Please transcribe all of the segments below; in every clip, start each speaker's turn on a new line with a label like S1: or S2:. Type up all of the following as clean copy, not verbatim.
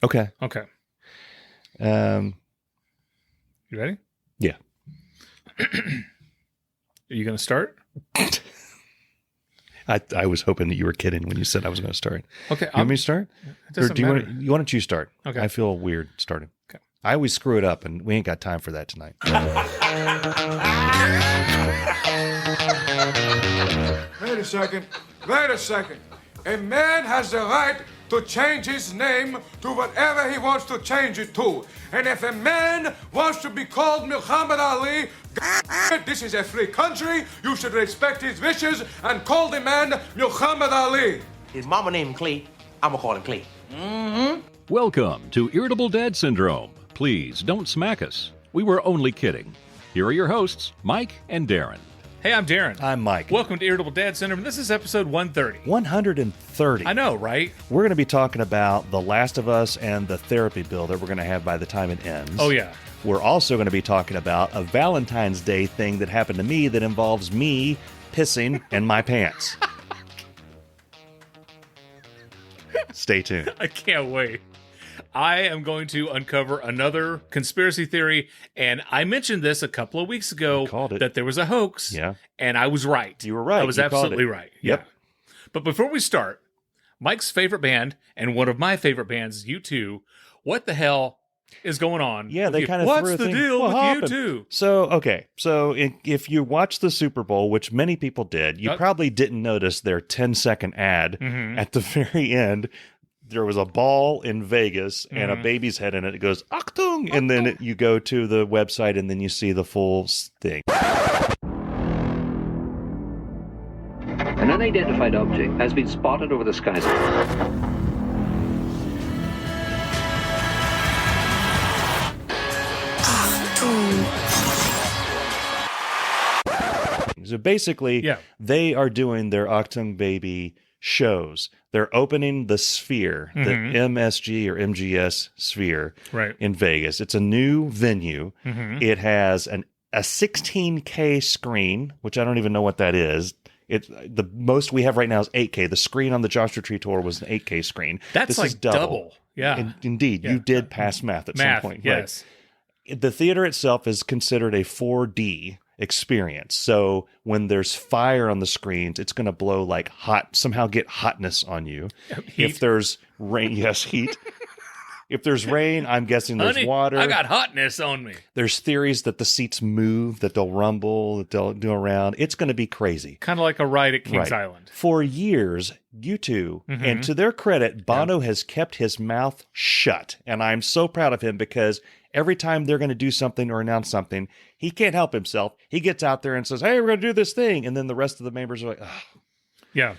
S1: Okay.
S2: Okay.
S1: Um,
S2: You ready?
S1: Yeah.
S2: Are you going to start?
S1: I was hoping that you were kidding when you said I was going to start.
S2: Okay.
S1: You want me to start?
S2: It doesn't matter.
S1: Why don't you start?
S2: Okay.
S1: I feel weird starting.
S2: Okay.
S1: I always screw it up, and we ain't got time for that tonight.
S3: Wait a second. Wait a second. A man has the right to change his name to whatever he wants to change it to. And if a man wants to be called Muhammad Ali, this is a free country. You should respect his wishes and call the man Muhammad Ali.
S4: His mama named him Clay. I'ma call him Clay.
S5: Welcome to Irritable Dad Syndrome. Please don't smack us. We were only kidding. Here are your hosts, Mike and Darin.
S2: Hey, I'm Darin.
S1: I'm Mike.
S2: Welcome to Irritable Dad Syndrome. This is episode 130.
S1: 130.
S2: I know, right?
S1: We're going to be talking about The Last of Us and the therapy bill that we're going to have by the time it ends.
S2: Oh, yeah.
S1: We're also going to be talking about a Valentine's Day thing that happened to me that involves me pissing in my pants. Stay tuned.
S2: I can't wait. I am going to uncover another conspiracy theory, and I mentioned this a couple of weeks ago
S1: called it.
S2: That there was a hoax,
S1: Yeah.
S2: and I was right.
S1: You were right.
S2: I was
S1: You called
S2: absolutely
S1: it.
S2: right.
S1: Yep.
S2: Yeah. But before we start, Mike's favorite band and one of my favorite bands, U2, what the hell is going on?
S1: Yeah,
S2: with
S1: they
S2: you?
S1: kind of
S2: What's
S1: threw a
S2: the
S1: thing.
S2: deal
S1: What
S2: with
S1: happened?
S2: U2?
S1: So, okay. So if you watch the Super Bowl, which many people did, you probably didn't notice their 10-second ad at the very end. There was a ball in Vegas and a baby's head in it. It goes, Achtung! And then you go to the website and then you see the full thing.
S6: An unidentified object has been spotted over the skies.
S1: So basically,
S2: Yeah.
S1: they are doing their Achtung Baby shows. They're opening the Sphere, the MSG or MGS Sphere
S2: Right.
S1: in Vegas. It's a new venue. It has a 16K screen, which I don't even know what that is. The most we have right now is 8K. The screen on the Joshua Tree Tour was an 8K screen.
S2: That's
S1: This
S2: like
S1: is double.
S2: Yeah.
S1: Indeed,
S2: Yeah.
S1: you did pass math at some point.
S2: Yes.
S1: Right. The theater itself is considered a 4D experience. So when there's fire on the screens, it's going to blow like hot, somehow get hotness on you.
S2: Heat.
S1: If there's rain, yes, heat. If there's rain, I'm guessing there's
S2: Honey,
S1: water.
S2: I got hotness on me.
S1: There's theories that the seats move, that they'll rumble, that they'll do around. It's going to be crazy.
S2: Kind of like a ride at Kings
S1: Right.
S2: Island.
S1: For years, U2, and to their credit, Bono has kept his mouth shut. And I'm so proud of him because every time they're going to do something or announce something, he can't help himself. He gets out there and says, hey, we're going to do this thing. And then the rest of the members are like, oh,
S2: Yeah.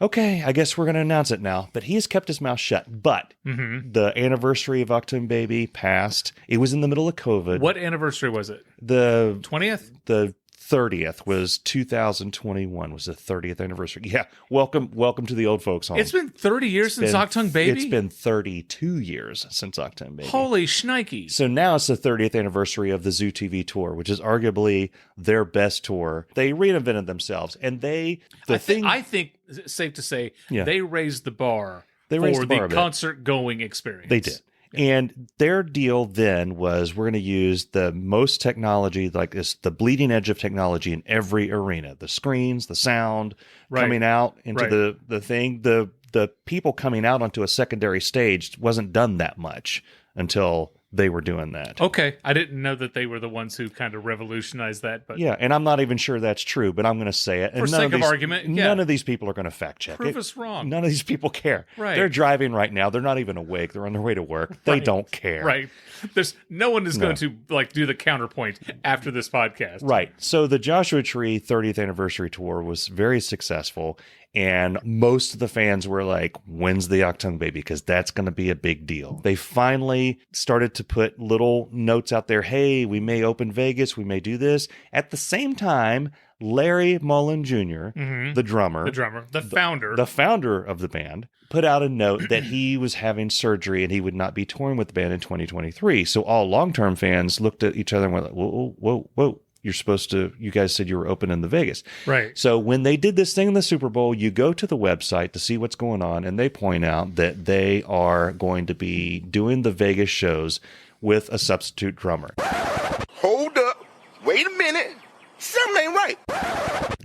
S1: okay, I guess we're going to announce it now. But he has kept his mouth shut. But the anniversary of Achtung Baby passed. It was in the middle of COVID.
S2: What anniversary was it?
S1: The
S2: 20th?
S1: the 30th was 2021 was the 30th anniversary. Yeah. Welcome to the old folks home.
S2: It's been 30 years since
S1: been-
S2: Achtung Baby?
S1: It's been 32 years since Achtung Baby.
S2: Holy shnikes.
S1: So now it's the 30th anniversary of the Zoo TV tour, which is arguably their best tour. They reinvented themselves, and
S2: I think it's safe to say
S1: Yeah.
S2: they raised the bar
S1: They raised
S2: for
S1: the bar a
S2: the
S1: bit.
S2: concert-going experience.
S1: They did. And their deal then was we're going to use the most technology, like this, the bleeding edge of technology in every arena. The screens, the sound
S2: Right.
S1: coming out into
S2: Right.
S1: the thing. The people coming out onto a secondary stage wasn't done that much until they were doing that.
S2: Okay. I didn't know that they were the ones who kind of revolutionized that, but
S1: Yeah, and I'm not even sure that's true, but I'm going to say it. And
S2: For sake of argument, yeah.
S1: none of these people are going to fact check
S2: prove
S1: it.
S2: us wrong.
S1: None of these people care.
S2: Right.
S1: They're driving right now. They're not even awake. They're on their way to work. They
S2: Right.
S1: don't care.
S2: Right. There's no one is going to like do the counterpoint after this podcast.
S1: Right. So the Joshua Tree 30th anniversary tour was very successful. And most of the fans were like, when's the Achtung Baby? Because that's going to be a big deal. They finally started to put little notes out there. Hey, we may open Vegas. We may do this. At the same time, Larry Mullen Jr., the drummer,
S2: The founder.
S1: the founder of the band, put out a note that he was having surgery and he would not be touring with the band in 2023. So all long-term fans looked at each other and went like, whoa, whoa, whoa. you guys said you were open in the Vegas.
S2: Right.
S1: So when they did this thing in the Super Bowl, you go to the website to see what's going on, and they point out that they are going to be doing the Vegas shows with a substitute drummer.
S7: Hold up. Wait a minute. Something ain't right.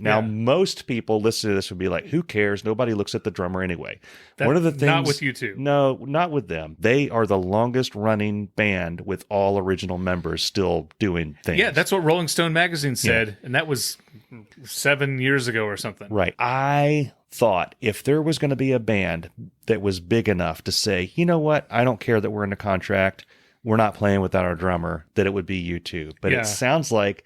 S1: Now, most people listening to this would be like, who cares? Nobody looks at the drummer anyway.
S2: That-
S1: One of the things,
S2: not with you two.
S1: No, not with them. They are the longest running band with all original members still doing things.
S2: Yeah, that's what Rolling Stone magazine said, and that was 7 years ago or something.
S1: Right. I thought if there was going to be a band that was big enough to say, you know what, I don't care that we're in a contract, we're not playing without our drummer, that it would be U2. But
S2: Yeah.
S1: it sounds like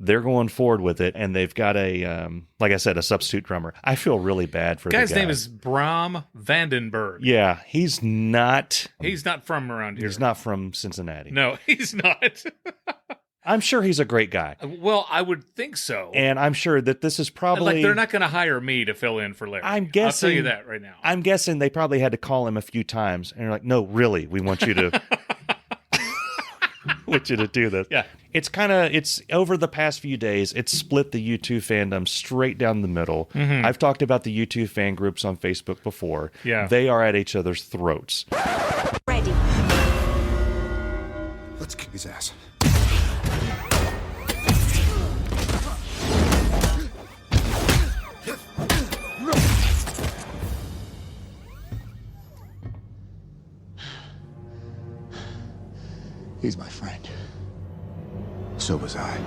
S1: they're going forward with it, and they've got a, like I said, a substitute drummer. I feel really bad for the
S2: Guy's
S1: guy.
S2: name is Bram Vandenberg.
S1: Yeah, he's not
S2: from around here.
S1: He's not from Cincinnati.
S2: No, he's not.
S1: I'm sure he's a great guy.
S2: Well, I would think so.
S1: And I'm sure that this is probably...
S2: Like, they're not going to hire me to fill in for Larry.
S1: I'm guessing...
S2: I'll tell you that right now.
S1: I'm guessing they probably had to call him a few times, and they're like, no, really, we want you to... want you to do this.
S2: Yeah.
S1: It's over the past few days, it's split the U2 fandom straight down the middle. Mm-hmm. I've talked about the U2 fan groups on Facebook before.
S2: Yeah.
S1: They are at each other's throats.
S8: Ready.
S3: Let's kick his ass. He's my friend. So was I.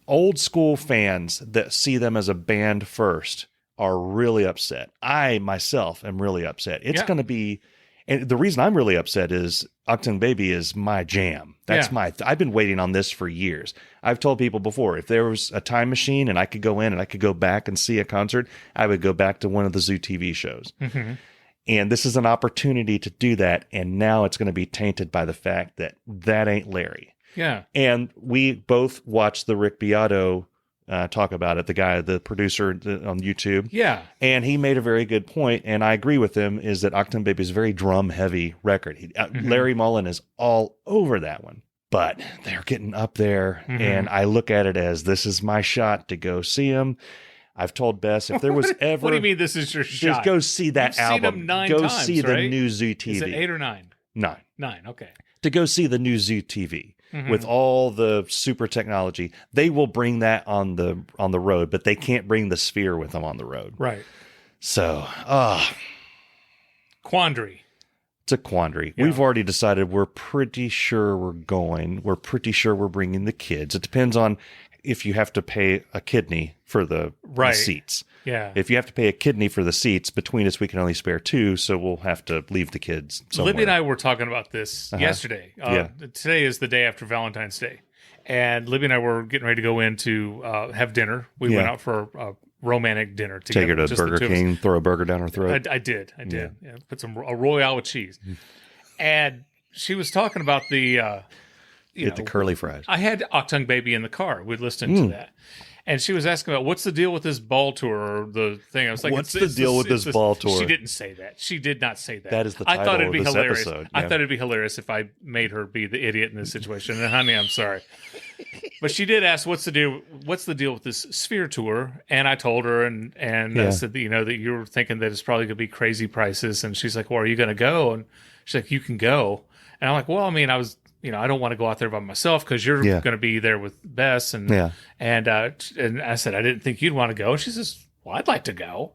S1: Old school fans that see them as a band first are really upset. I myself am really upset. It's going to be, and the reason I'm really upset is Achtung Baby is my jam. That's I've been waiting on this for years. I've told people before, if there was a time machine and I could go in and I could go back and see a concert, I would go back to one of the Zoo TV shows. Mm-hmm. And this is an opportunity to do that. And now it's going to be tainted by the fact that that ain't Larry.
S2: Yeah.
S1: And we both watched the Rick Beato talk about it, the producer on YouTube.
S2: Yeah.
S1: And he made a very good point, and I agree with him, is that Achtung Baby is a very drum-heavy record. Larry Mullen is all over that one. But they're getting up there, and I look at it as this is my shot to go see him. I've told Bess, if there was ever...
S2: What do you mean this is your shot?
S1: Just go see that
S2: You've
S1: album.
S2: Seen them 9
S1: go
S2: times,
S1: see the
S2: right?
S1: new Zoo TV.
S2: Is it 8 or 9?
S1: 9.
S2: 9, okay.
S1: To go see the new Zoo TV with all the super technology. They will bring that on the road, but they can't bring the Sphere with them on the road.
S2: Right.
S1: So,
S2: Quandary.
S1: it's a quandary.
S2: Yeah.
S1: We've already decided we're pretty sure we're going. We're pretty sure we're bringing the kids. It depends on if you have to pay a kidney for the seats.
S2: Yeah.
S1: If you have to pay a kidney for the seats, between us we can only spare 2, so we'll have to leave the kids somewhere.
S2: Libby and I were talking about this yesterday. Today is the day after Valentine's Day. And Libby and I were getting ready to go in to have dinner. We went out for a romantic dinner together.
S1: Take her to
S2: just the
S1: Burger
S2: two of us.
S1: King, throw a burger down her throat.
S2: I did. Yeah, put a Royale with cheese. And she was talking about the...
S1: Get the curly fries.
S2: I had Achtung Baby in the car. We'd listened to that. And she was asking about what's the deal with this ball tour or the thing. I was like,
S1: What's the deal with this ball tour?
S2: She didn't say that. She did not say that.
S1: That is the
S2: I thought
S1: title
S2: it'd be
S1: of this
S2: hilarious.
S1: episode.
S2: I
S1: Yeah.
S2: thought it'd be hilarious if I made her be the idiot in this situation. And honey, I'm sorry. But she did ask, what's the deal with this Sphere tour? And I told her and I said that, that you were thinking that it's probably going to be crazy prices. And she's like, well, are you going to go? And she's like, you can go. And I'm like, well, I mean, I was... I don't want to go out there by myself because you're going to be there with Bess. And I said, I didn't think you'd want to go. And she says, well, I'd like to go.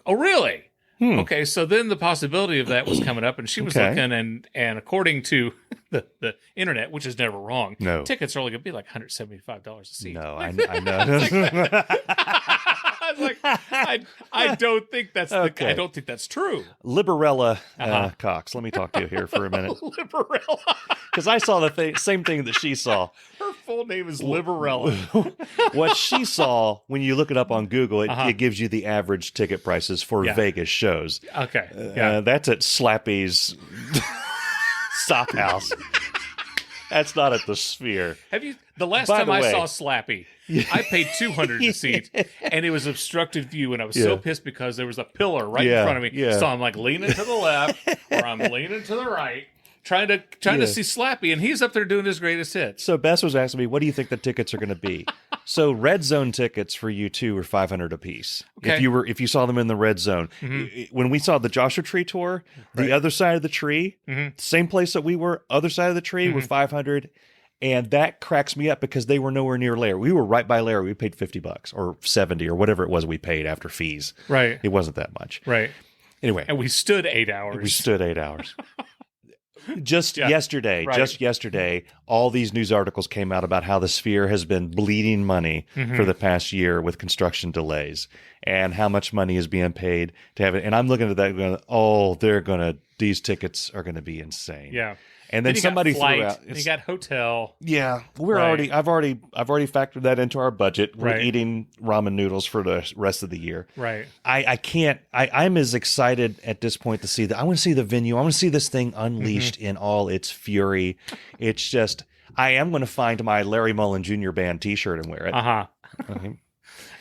S2: Oh, really? Okay. So then the possibility of that was coming up, and she was looking, and according to the internet, which is never wrong, tickets are only going to be like $175 a seat.
S1: No, I know.
S2: I was like, I don't think that's I don't think that's true.
S1: Liberella Cox, let me talk to you here for a minute.
S2: Liberella.
S1: Because I saw the same thing that she saw.
S2: Her full name is Liberella.
S1: What she saw, when you look it up on Google, it gives you the average ticket prices for Vegas shows.
S2: Okay.
S1: That's at Slappy's Stop House. That's not at the Sphere.
S2: Have you? The last
S1: By
S2: time
S1: the
S2: I
S1: way-
S2: saw Slappy, I paid $200 a seat, and it was obstructed view, and I was so pissed because there was a pillar right in front of me. So I'm like leaning to the left, or I'm leaning to the right, trying to see Slappy, and he's up there doing his greatest hits.
S1: So Bess was asking me, what do you think the tickets are going to be? So Red Zone tickets for U2 were $500 a piece.
S2: Okay.
S1: If you saw them in the Red Zone. When we saw the Joshua Tree tour, the other side of the tree, same place that we were, other side of the tree was $500. And that cracks me up because they were nowhere near Larry. We were right by Larry. We paid $50 or $70 or whatever it was we paid after fees.
S2: Right.
S1: It wasn't that much.
S2: Right.
S1: Anyway.
S2: And we stood 8 hours.
S1: We stood 8 hours. Just yesterday, all these news articles came out about how the Sphere has been bleeding money for the past year with construction delays and how much money is being paid to have it. And I'm looking at that going, these tickets are going to be insane.
S2: Yeah.
S1: And then somebody threw out.
S2: You got hotel.
S1: Yeah, I've already factored that into our budget. We're eating ramen noodles for the rest of the year.
S2: Right.
S1: I can't. I'm as excited at this point to see that. I want to see the venue. I want to see this thing unleashed in all its fury. It's just. I am going to find my Larry Mullen Jr. Band T-shirt and wear it. Okay.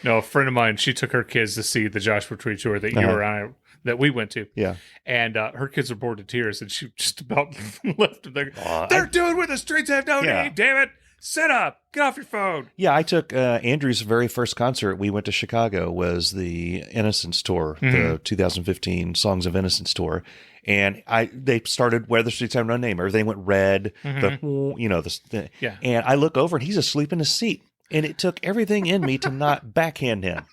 S2: No, a friend of mine. She took her kids to see the Joshua Tree tour that you were on. That we went to.
S1: Yeah.
S2: And her kids were bored to tears, and she just about left them there. They're doing what the streets have no name, damn it. Sit up. Get off your phone.
S1: Yeah, I took Andrew's very first concert. We went to Chicago, was the Innocence Tour, the 2015 Songs of Innocence Tour. And they started Where the Streets Have No Name. Everything went red. And I look over, and he's asleep in his seat. And it took everything in me to not backhand him.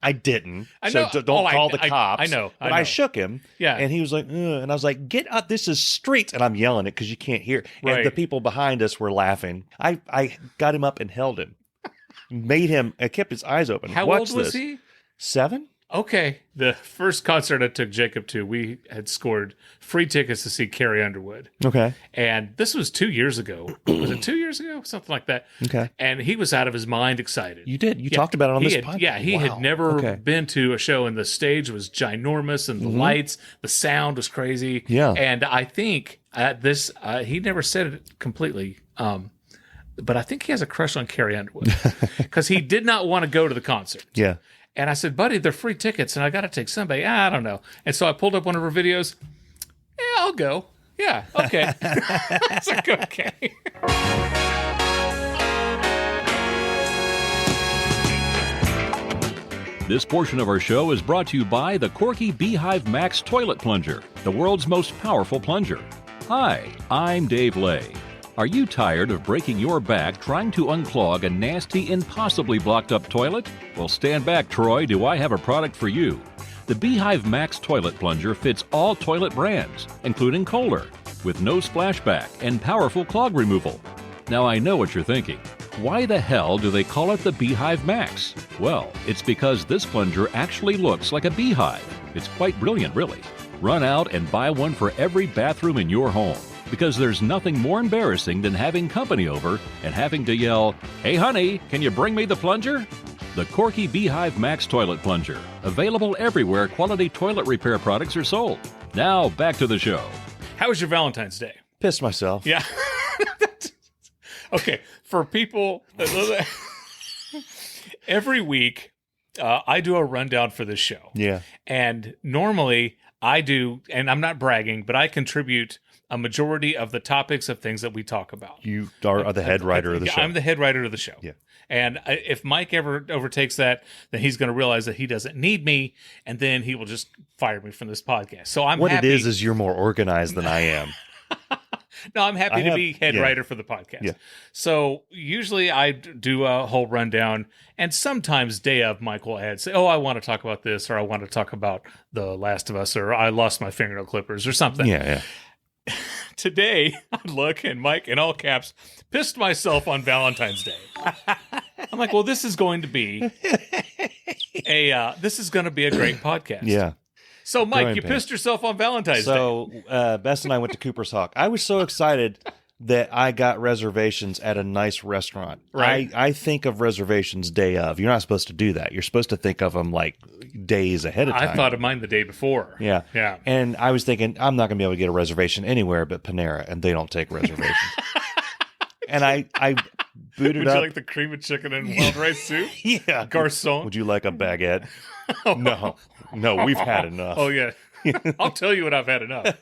S1: I didn't. So don't call the cops.
S2: I know.
S1: But I shook him.
S2: Yeah.
S1: And he was like, ugh. And I was like, get up. This is streets. And I'm yelling it because you can't hear.
S2: Right.
S1: And the people behind us were laughing. I got him up and held him. Made him. I kept his eyes open.
S2: How
S1: Watch
S2: old was
S1: this.
S2: he?
S1: 7?
S2: Okay. The first concert I took Jacob to, we had scored free tickets to see Carrie Underwood.
S1: Okay.
S2: And this was 2 years ago. Was it 2 years ago? Something like that.
S1: Okay.
S2: And he was out of his mind excited.
S1: You did. You talked about it on this podcast.
S2: Yeah, he had never been to a show, and the stage was ginormous, and the lights, the sound was crazy.
S1: Yeah.
S2: And I think he never said it completely, but I think he has a crush on Carrie Underwood because he did not want to go to the concert.
S1: Yeah.
S2: And I said, buddy, they're free tickets, and I got to take somebody. I don't know. And so I pulled up one of her videos. Yeah, I'll go. Yeah, okay. I was like, okay.
S5: This portion of our show is brought to you by the Corky Beehive Max Toilet Plunger, the world's most powerful plunger. Hi, I'm Dave Lay. Are you tired of breaking your back trying to unclog a nasty, impossibly blocked up toilet? Well, stand back, Troy. Do I have a product for you? The Beehive Max Toilet Plunger fits all toilet brands, including Kohler, with no splashback and powerful clog removal. Now, I know what you're thinking. Why the hell do they call it the Beehive Max? Well, it's because this plunger actually looks like a beehive. It's quite brilliant, really. Run out and buy one for every bathroom in your home, because there's nothing more embarrassing than having company over and having to yell, "Hey honey, can you bring me the plunger?" The Corky Beehive Max Toilet Plunger, available everywhere quality toilet repair products are sold. Now, back to the show.
S2: How was your Valentine's Day?
S1: Pissed myself.
S2: Yeah. Okay, for people, every week I do a rundown for this show.
S1: Yeah.
S2: And normally I do, and I'm not bragging, but I contribute a majority of the topics of things that we talk about.
S1: You are the head writer of the show.
S2: I'm the head writer of the show.
S1: Yeah.
S2: And if Mike ever overtakes that, then he's going to realize that he doesn't need me, and then he will just fire me from this podcast. So I'm
S1: what
S2: happy.
S1: It is you're more organized than I am.
S2: No, I'm happy to be head writer for the podcast.
S1: Yeah.
S2: So usually I do a whole rundown, and sometimes day of, Mike will add, say, oh, I want to talk about this, or I want to talk about The Last of Us, or I lost my fingernail clippers, or something.
S1: Yeah.
S2: Today, I look, and Mike, in all caps, pissed myself on Valentine's Day. I'm like, well, this is going to be a great podcast.
S1: Yeah.
S2: So, Mike, you pissed yourself on Valentine's Day.
S1: So, Bess and I went to Cooper's Hawk. I was so excited that I got reservations at a nice restaurant.
S2: Right.
S1: I think of reservations day of. You're not supposed to do that. You're supposed to think of them like days ahead of time.
S2: I thought of mine the day before.
S1: Yeah.
S2: Yeah.
S1: And I was thinking, I'm not going to be able to get a reservation anywhere but Panera, and they don't take reservations. And I booted
S2: Would
S1: up.
S2: you like the cream of chicken and wild rice soup?
S1: Yeah.
S2: Garçon?
S1: Would you like a baguette? No, we've had enough.
S2: Oh, yeah. I'll tell you when I've had enough.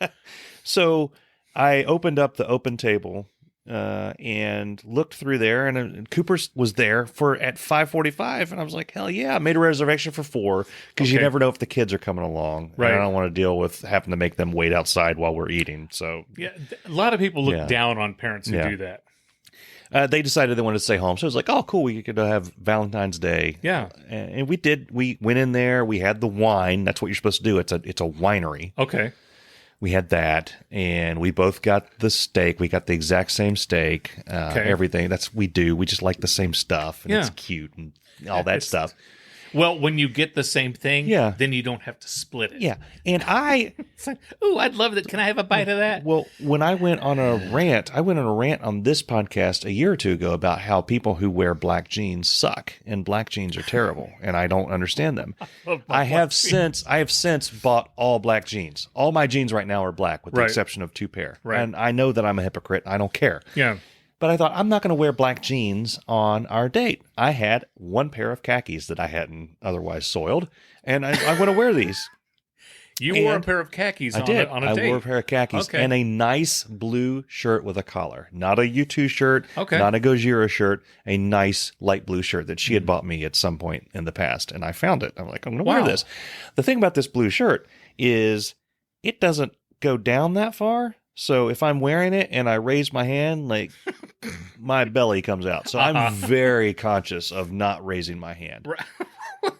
S1: So I opened up the open table and looked through there, and Cooper was there at 5:45, and I was like, hell yeah! I made a reservation for 4 because you never know if the kids are coming along.
S2: Right.
S1: And I don't want to deal with having to make them wait outside while we're eating. So
S2: yeah, a lot of people look down on parents who do that.
S1: They decided they wanted to stay home, so it was like, oh, cool, we could have Valentine's Day.
S2: Yeah,
S1: and we did. We went in there. We had the wine. That's what you're supposed to do. It's a winery.
S2: Okay.
S1: We had that, and we both got the steak. We got the exact same steak. Everything. We do. We just like the same stuff, and it's cute and all that stuff.
S2: Well, when you get the same thing, then you don't have to split it.
S1: Yeah, and
S2: it's like, oh, I'd love that. Can I have a bite of that?
S1: Well, when I went on a rant on this podcast a year or two ago about how people who wear black jeans suck and black jeans are terrible, and I don't understand them. I have since bought all black jeans. All my jeans right now are black, with the exception of 2 pair.
S2: Right.
S1: And I know that I'm a hypocrite. I don't care.
S2: Yeah.
S1: But I thought, I'm not going to wear black jeans on our date. I had 1 pair of khakis that I hadn't otherwise soiled, and I'm going to wear these.
S2: You wore a pair of khakis on a date.
S1: I wore a pair of khakis and a nice blue shirt with a collar. Not a U2 shirt, not a Gojira shirt, a nice light blue shirt that she had bought me at some point in the past. And I found it. I'm like, I'm going to wear this. The thing about this blue shirt is it doesn't go down that far. So if I'm wearing it and I raise my hand, like my belly comes out. So I'm very conscious of not raising my hand.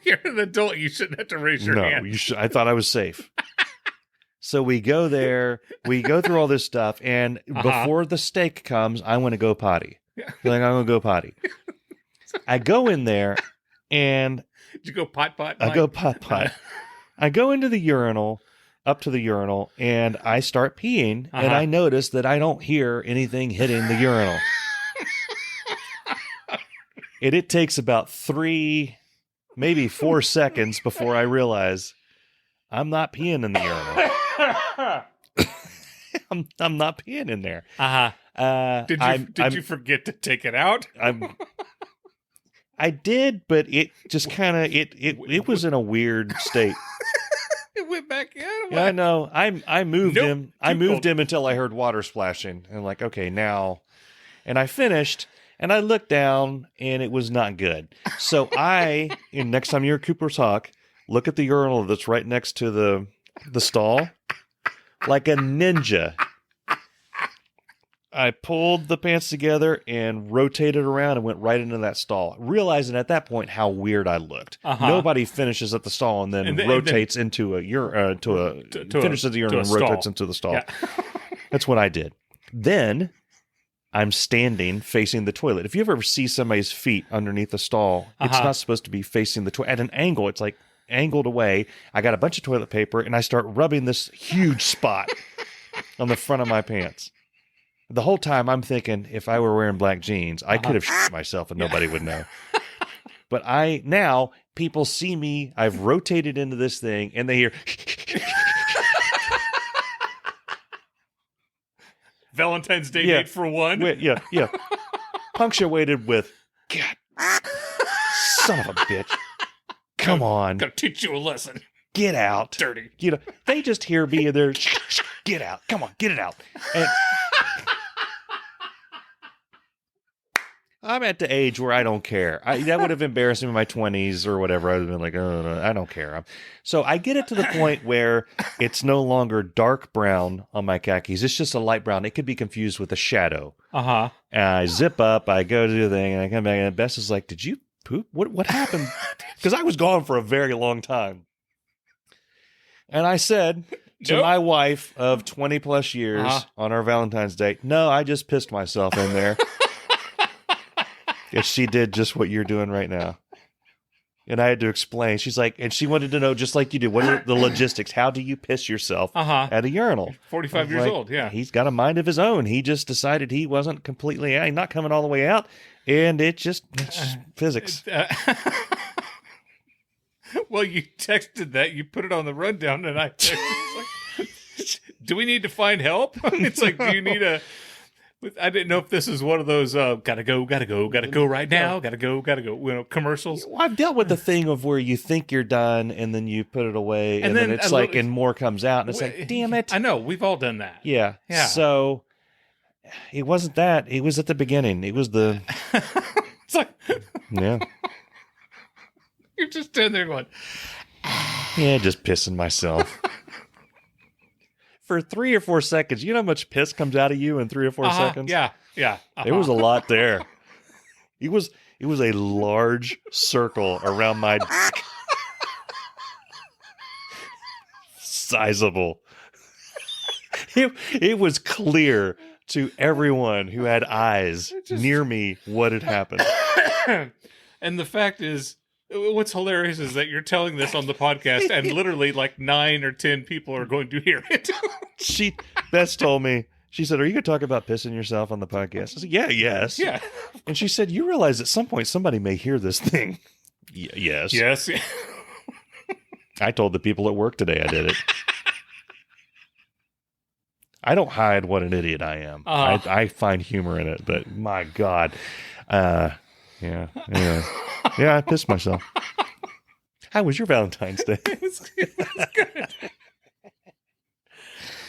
S2: You're an adult. You shouldn't have to raise your hand.
S1: No, you should. I thought I was safe. So we go there. We go through all this stuff. And before the steak comes, I want to go potty. Like, I'm going to go potty. I go in there and...
S2: Did you go pot?
S1: I go pot. I go into the urinal. Up to the urinal, and I start peeing, and I notice that I don't hear anything hitting the urinal. And it takes about 3, maybe 4 seconds before I realize I'm not peeing in the urinal. I'm not peeing in there.
S2: Did you forget to take it out?
S1: I did, but it just kind of it was in a weird state.
S2: It went back in.
S1: Yeah, I know. I moved him. I moved him until I heard water splashing, and like, okay, now. And I finished, and I looked down, and it was not good. So next time you're at Cooper's Hawk, look at the urinal that's right next to the stall, like a ninja. I pulled the pants together and rotated around and went right into that stall, realizing at that point how weird I looked. Nobody finishes at the stall and then rotates into a finishes the urinal and rotates into the stall. Yeah. That's what I did. Then I'm standing facing the toilet. If you ever see somebody's feet underneath the stall, it's not supposed to be facing the toilet at an angle. It's like angled away. I got a bunch of toilet paper and I start rubbing this huge spot on the front of my pants. The whole time I'm thinking, if I were wearing black jeans, I could have shit myself and nobody would know. But now people see me, I've rotated into this thing, and they hear...
S2: Valentine's Day date for one?
S1: Yeah. Punctuated with, God, son of a bitch. Come on.
S2: Gotta teach you a lesson.
S1: Get out.
S2: Dirty.
S1: They just hear me and they're, get out. Come on, get it out. And... I'm at the age where I don't care. That would have embarrassed me in my 20s or whatever. I would have been like, oh, no, I don't care. So I get it to the point where it's no longer dark brown on my khakis. It's just a light brown. It could be confused with a shadow. And I zip up, I go to the thing, and I come back, and Bess is like, did you poop? What happened? Because I was gone for a very long time. And I said to my wife of 20 plus years on our Valentine's Day, no, I just pissed myself in there. If she did just what you're doing right now. And I had to explain. She's like, and she wanted to know, just like you do, what are the logistics? How do you piss yourself at a urinal?
S2: 45 years old, yeah.
S1: He's got a mind of his own. He just decided he wasn't completely, not coming all the way out. And it's just physics.
S2: Well, you texted that. You put it on the rundown, and I texted. It's like, do we need to find help? It's like, do you need a... I didn't know if this is one of those gotta go right now, gotta go commercials.
S1: Well, I've dealt with the thing of where you think you're done and then you put it away and then it's like, and more comes out and it's like, damn it.
S2: I know, we've all done that.
S1: Yeah. So it wasn't that. It was at the beginning. It was the...
S2: It's like...
S1: Yeah.
S2: You're just standing there going...
S1: Yeah, just pissing myself. For 3 or 4 seconds. You know how much piss comes out of you in 3 or 4 seconds?
S2: Yeah.
S1: There was a lot there. It was a large circle around my dick. Sizable. It was clear to everyone who had eyes near me what had happened.
S2: And the fact is, what's hilarious is that you're telling this on the podcast and literally like 9 or 10 people are going to hear it.
S1: Bess told me, she said, "Are you going to talk about pissing yourself on the podcast?" I said, yes.
S2: Yeah.
S1: And she said, "You realize at some point somebody may hear this thing." Yes.
S2: Yes.
S1: I told the people at work today I did it. I don't hide what an idiot I am. I find humor in it, but my God. Yeah, I pissed myself. How was your Valentine's Day?
S2: It was good.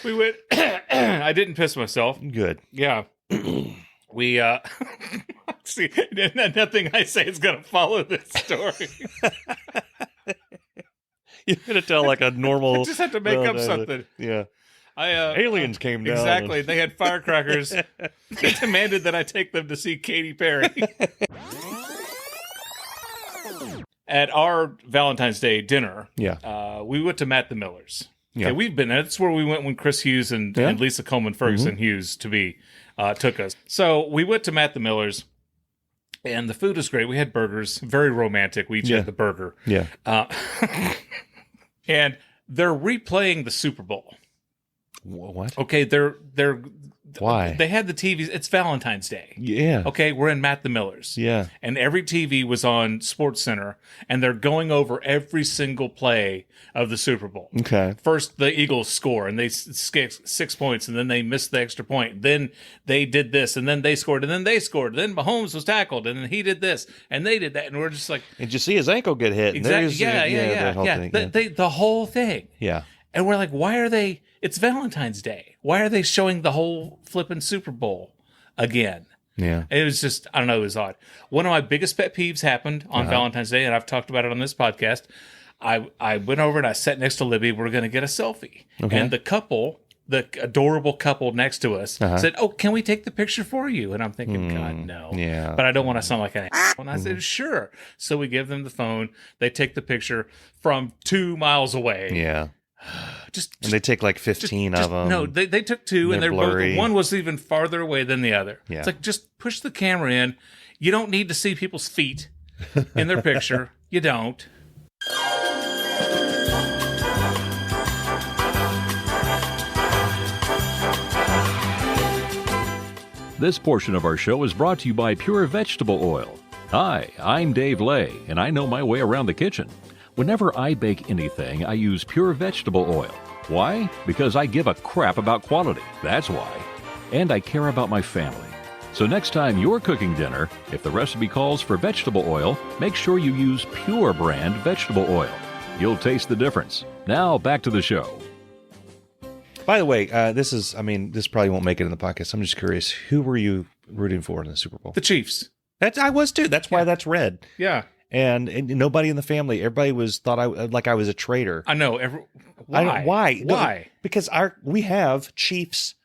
S2: We went. I didn't piss myself.
S1: Good.
S2: Yeah. We see. Nothing I say is going to follow this story.
S1: You're gonna tell like a normal.
S2: I just have to make up something.
S1: Yeah.
S2: Aliens came down. Exactly. They had firecrackers. They demanded that I take them to see Katy Perry. At our Valentine's Day dinner, we went to Matt the Miller's.
S1: Yeah.
S2: Okay, that's where we went when Chris Hughes and Lisa Coleman Ferguson Hughes took us. So we went to Matt the Miller's, and the food was great. We had burgers, very romantic. We each had the burger.
S1: Yeah.
S2: And they're replaying the Super Bowl.
S1: What?
S2: Okay, they're
S1: why?
S2: They had the TVs. It's Valentine's Day.
S1: Yeah.
S2: Okay, we're in Matt the Miller's.
S1: Yeah.
S2: And every TV was on Sports Center, and they're going over every single play of the Super Bowl.
S1: Okay.
S2: First, the Eagles score, and they skip 6 points, and then they missed the extra point. Then they did this, and then they scored, and then they scored. Then Mahomes was tackled, and then he did this, and they did that, and we're just like...
S1: Did you see his ankle get hit?
S2: Exactly. Yeah. The whole thing.
S1: Yeah.
S2: And we're like, why are they... It's Valentine's Day. Why are they showing the whole flipping Super Bowl again?
S1: Yeah.
S2: It was just, I don't know, it was odd. One of my biggest pet peeves happened on Valentine's Day, and I've talked about it on this podcast. I went over and I sat next to Libby. We're going to get a selfie. Okay. And the adorable couple next to us said, "Oh, can we take the picture for you?" And I'm thinking, God, no.
S1: Yeah.
S2: But I don't want to sound like an ass. And I said, sure. So we give them the phone. They take the picture from 2 miles away.
S1: Yeah. And they take like 15 of them.
S2: No, they took 2, and they're
S1: blurry.
S2: both, one was even farther away than the other.
S1: Yeah.
S2: It's like, just push the camera in. You don't need to see people's feet in their picture. You don't.
S5: This portion of our show is brought to you by Pure Vegetable Oil. Hi, I'm Dave Lay, and I know my way around the kitchen. Whenever I bake anything, I use Pure Vegetable Oil. Why? Because I give a crap about quality. That's why. And I care about my family. So next time you're cooking dinner, if the recipe calls for vegetable oil, make sure you use Pure brand vegetable oil. You'll taste the difference. Now back to the show.
S1: By the way, this probably won't make it in the podcast. I'm just curious, who were you rooting for in the Super Bowl?
S2: The Chiefs.
S1: I was too. That's why that's red.
S2: Yeah.
S1: And nobody in the family, everybody thought I was a traitor.
S2: I know.
S1: Why?
S2: Why?
S1: No, because we have Chiefs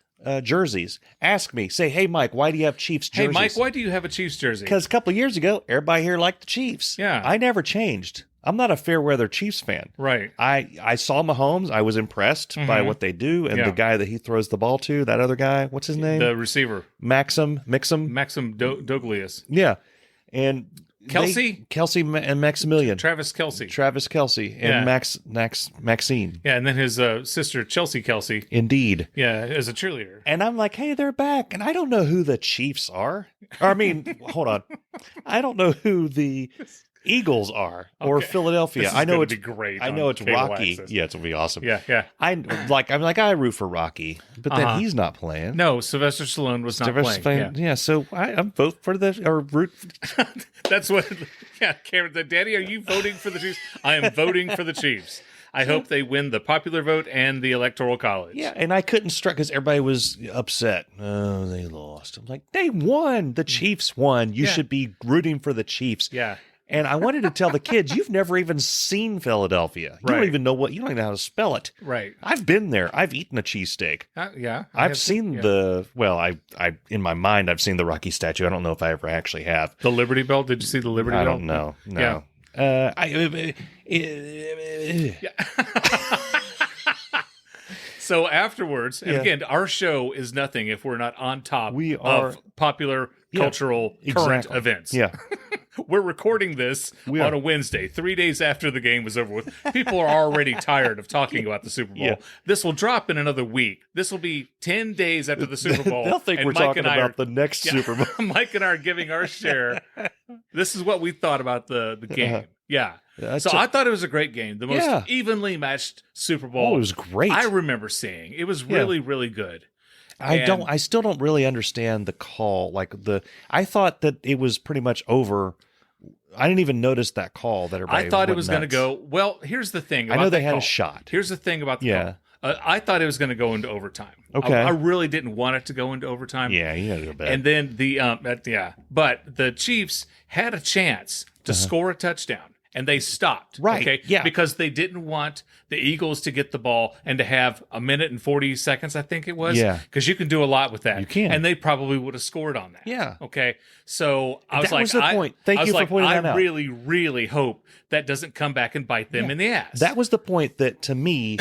S1: jerseys. Ask me. Say, hey, Mike, why do you have Chiefs jerseys?
S2: Hey, Mike, why do you have a Chiefs jersey?
S1: Because a couple of years ago, everybody here liked the Chiefs.
S2: Yeah.
S1: I never changed. I'm not a fair weather Chiefs fan.
S2: Right.
S1: I saw Mahomes. I was impressed by what they do. And the guy that he throws the ball to, that other guy, what's his name?
S2: The receiver.
S1: Maxim
S2: Douglas.
S1: Yeah. And
S2: Kelsey
S1: and Maximilian.
S2: Travis Kelsey.
S1: And Maxine.
S2: Yeah, and then his sister, Chelsea Kelsey.
S1: Indeed.
S2: Yeah, as a cheerleader.
S1: And I'm like, hey, they're back. And I don't know who the Chiefs are. Or, I mean, hold on. I don't know who the Eagles are, or
S2: Okay.
S1: Philadelphia.
S2: This is
S1: I know
S2: gonna
S1: it's
S2: be great
S1: I
S2: on
S1: know it's
S2: cable
S1: Rocky.
S2: access.
S1: Yeah, it's gonna be awesome.
S2: Yeah.
S1: I'm like I root for Rocky, but then he's not playing.
S2: No, Sylvester Stallone was not
S1: Sylvester
S2: playing.
S1: Stallone- yeah. So I'm vote for the or root.
S2: That's what. Yeah, Cameron. Daddy, are you voting for the Chiefs? I am voting for the Chiefs. I hope they win the popular vote and the electoral college.
S1: Yeah, and I couldn't strike because everybody was upset. Oh, they lost. I'm like, they won. The Chiefs won. You
S2: Yeah.
S1: should be rooting for the Chiefs.
S2: Yeah.
S1: And I wanted to tell the kids, you've never even seen Philadelphia. You don't
S2: Right.
S1: even know you don't even know how to spell it.
S2: Right.
S1: I've been there. I've eaten a cheesesteak.
S2: Yeah.
S1: I've seen I in my mind, I've seen the Rocky statue. I don't know if I ever actually have.
S2: The Liberty Bell. Did you see the Liberty
S1: I
S2: Bell?
S1: don't know. No.
S2: Yeah. So afterwards, and
S1: Yeah.
S2: again, our show is nothing if we're not on top
S1: We are-
S2: of popular cultural current
S1: Exactly.
S2: events.
S1: Yeah.
S2: We're recording this
S1: We
S2: on
S1: are.
S2: a Wednesday, 3 days after the game was over with. People are already tired of talking about the Super Bowl.
S1: Yeah.
S2: This will drop in another week. This will be 10 days after the Super Bowl.
S1: They'll think
S2: and
S1: we're
S2: Mike
S1: talking
S2: and I
S1: about
S2: are-
S1: the next Super Bowl.
S2: Mike and I are giving our share. This is what we thought about the game. Yeah. So I thought it was a great game. The most
S1: Yeah.
S2: evenly matched Super Bowl
S1: Oh, it was great.
S2: I remember seeing. It was really, really good.
S1: I still don't really understand the call. I thought that it was pretty much over. I didn't even notice that call that everybody
S2: I thought it
S1: went
S2: was going to
S1: nuts.
S2: go. Well, here's the thing.
S1: I
S2: About
S1: know they
S2: that
S1: had a
S2: call.
S1: shot.
S2: Here's the thing about the
S1: Yeah.
S2: call. I thought it was going to go into overtime.
S1: Okay.
S2: I really didn't want it to go into overtime.
S1: Yeah, you gotta go back.
S2: And then but the Chiefs had a chance to score a touchdown, and they stopped.
S1: Right,
S2: Okay.
S1: yeah.
S2: Because they didn't want the Eagles to get the ball and to have a minute and 40 seconds, I think it was.
S1: Yeah.
S2: Because you can do a lot with that.
S1: You can.
S2: And they probably would have scored on that.
S1: Yeah.
S2: Okay. So I was
S1: That
S2: like,
S1: was the point. Thank
S2: I was
S1: you for
S2: like,
S1: pointing that
S2: I
S1: out.
S2: really, really hope that doesn't come back and bite them in the ass.
S1: That was the point that, to me,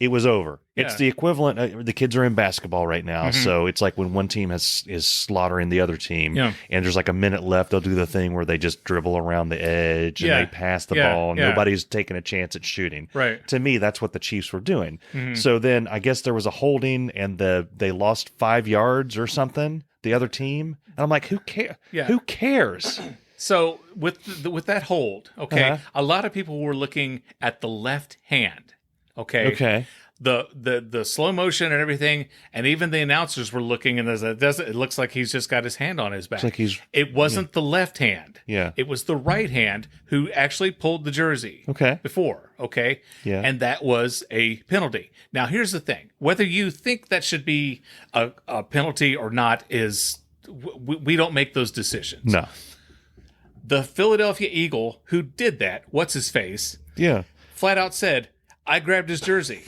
S1: it was over. It's
S2: Yeah.
S1: the equivalent. The kids are in basketball right now, so it's like when one team is slaughtering the other team,
S2: Yeah.
S1: and there's like a minute left, they'll do the thing where they just dribble around the edge and
S2: Yeah.
S1: they pass the
S2: Yeah.
S1: ball. And
S2: Yeah.
S1: nobody's taking a chance at shooting.
S2: Right.
S1: To me, that's what the Chiefs were doing. So then I guess there was a holding, and they lost 5 yards or something. The other team, and I'm like, who cares?
S2: Yeah.
S1: Who cares?
S2: So with that hold, okay,
S1: Uh-huh.
S2: a lot of people were looking at the left hand. Okay.
S1: Okay.
S2: The slow motion and everything, and even the announcers were looking, and it looks like he's just got his hand on his back.
S1: It's like he's
S2: It wasn't the left hand.
S1: Yeah.
S2: It was the right hand who actually pulled the jersey.
S1: Okay.
S2: Before, okay?
S1: Yeah.
S2: And that was a penalty. Now, here's the thing. Whether you think that should be a penalty or not is we don't make those decisions.
S1: no.
S2: The Philadelphia Eagle who did that, what's his face,
S1: Yeah.
S2: flat out said, I grabbed his jersey.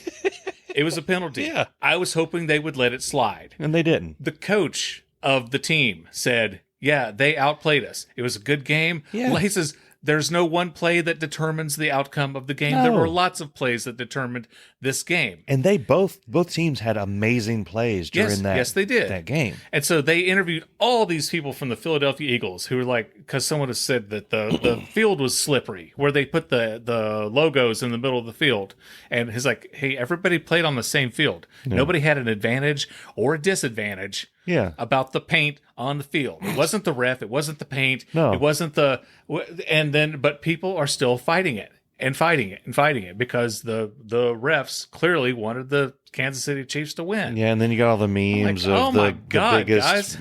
S2: It was a penalty.
S1: Yeah.
S2: I was hoping they would let it slide.
S1: And they didn't.
S2: The coach of the team said, yeah, they outplayed us. It was a good game.
S1: Yeah.
S2: He says, there's no one play that determines the outcome of the game.
S1: No.
S2: There were lots of plays that determined this game.
S1: And they both teams had amazing plays during
S2: Yes, they did.
S1: that game.
S2: And so they interviewed all these people from the Philadelphia Eagles who were like, because someone has said that the field was slippery, where they put the logos in the middle of the field. And he's like, hey, everybody played on the same field. Nobody had an advantage or a disadvantage
S1: Yeah.
S2: about the paint on the field. It wasn't the ref. It wasn't the paint.
S1: No.
S2: It wasn't but people are still fighting it and fighting it and fighting it because the refs clearly wanted the Kansas City Chiefs to win.
S1: Yeah, and then you got all the memes
S2: like, oh
S1: of
S2: my
S1: the
S2: God,
S1: biggest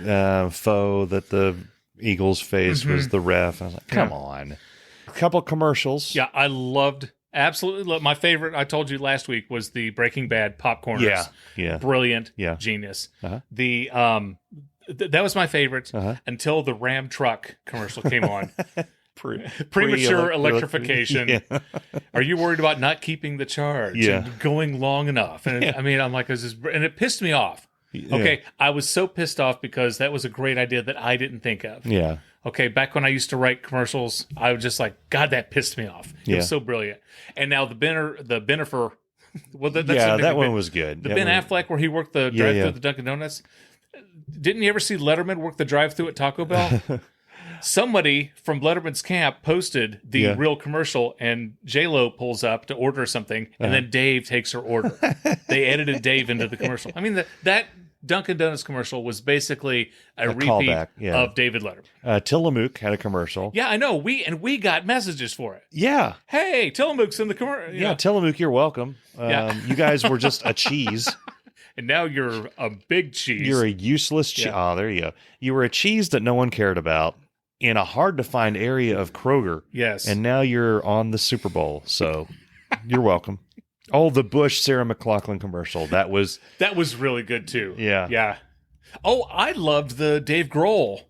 S1: foe that the Eagles faced was the ref. I was like, come on. A couple commercials.
S2: Yeah, I absolutely loved my favorite. I told you last week was the Breaking Bad popcorners.
S1: Yeah, yeah.
S2: Brilliant.
S1: Yeah.
S2: Genius.
S1: Uh-huh.
S2: The that was my favorite until the Ram truck commercial came on. Premature electrification.
S1: Yeah.
S2: Are you worried about not keeping the charge
S1: Yeah.
S2: and going long enough? And I mean, I'm like, and it pissed me off. Okay, I was so pissed off because that was a great idea that I didn't think of.
S1: Yeah.
S2: Okay, back when I used to write commercials, I was just like, God, that pissed me off. It
S1: Yeah.
S2: was so brilliant. And now the Benifer, well, that's
S1: Yeah,
S2: the
S1: that
S2: Ben-
S1: one was good.
S2: The
S1: That
S2: Ben
S1: one-
S2: Affleck where he worked the
S1: Yeah,
S2: drive-thru
S1: yeah.
S2: at the Dunkin' Donuts. Didn't you ever see Letterman work the drive-thru at Taco Bell? Somebody from Letterman's camp posted the
S1: Yeah.
S2: real commercial, and J-Lo pulls up to order something, and then Dave takes her order. They edited Dave into the commercial. I mean, Dunkin' Donuts commercial was basically a repeat
S1: callback, yeah.
S2: of David Letterman.
S1: Tillamook had a commercial.
S2: Yeah, I know. We got messages for it.
S1: Yeah.
S2: Hey, Tillamook's in the commercial.
S1: Yeah, Tillamook, you're welcome. You guys were just a cheese.
S2: And now you're a big cheese.
S1: You're a useless cheese.
S2: Yeah.
S1: Oh, there you go. You were a cheese that no one cared about in a hard-to-find area of Kroger.
S2: Yes.
S1: And now you're on the Super Bowl, so you're welcome. Oh, the Bush Sarah McLachlan commercial. That was
S2: really good, too.
S1: Yeah.
S2: Yeah. Oh, I loved the Dave Grohl,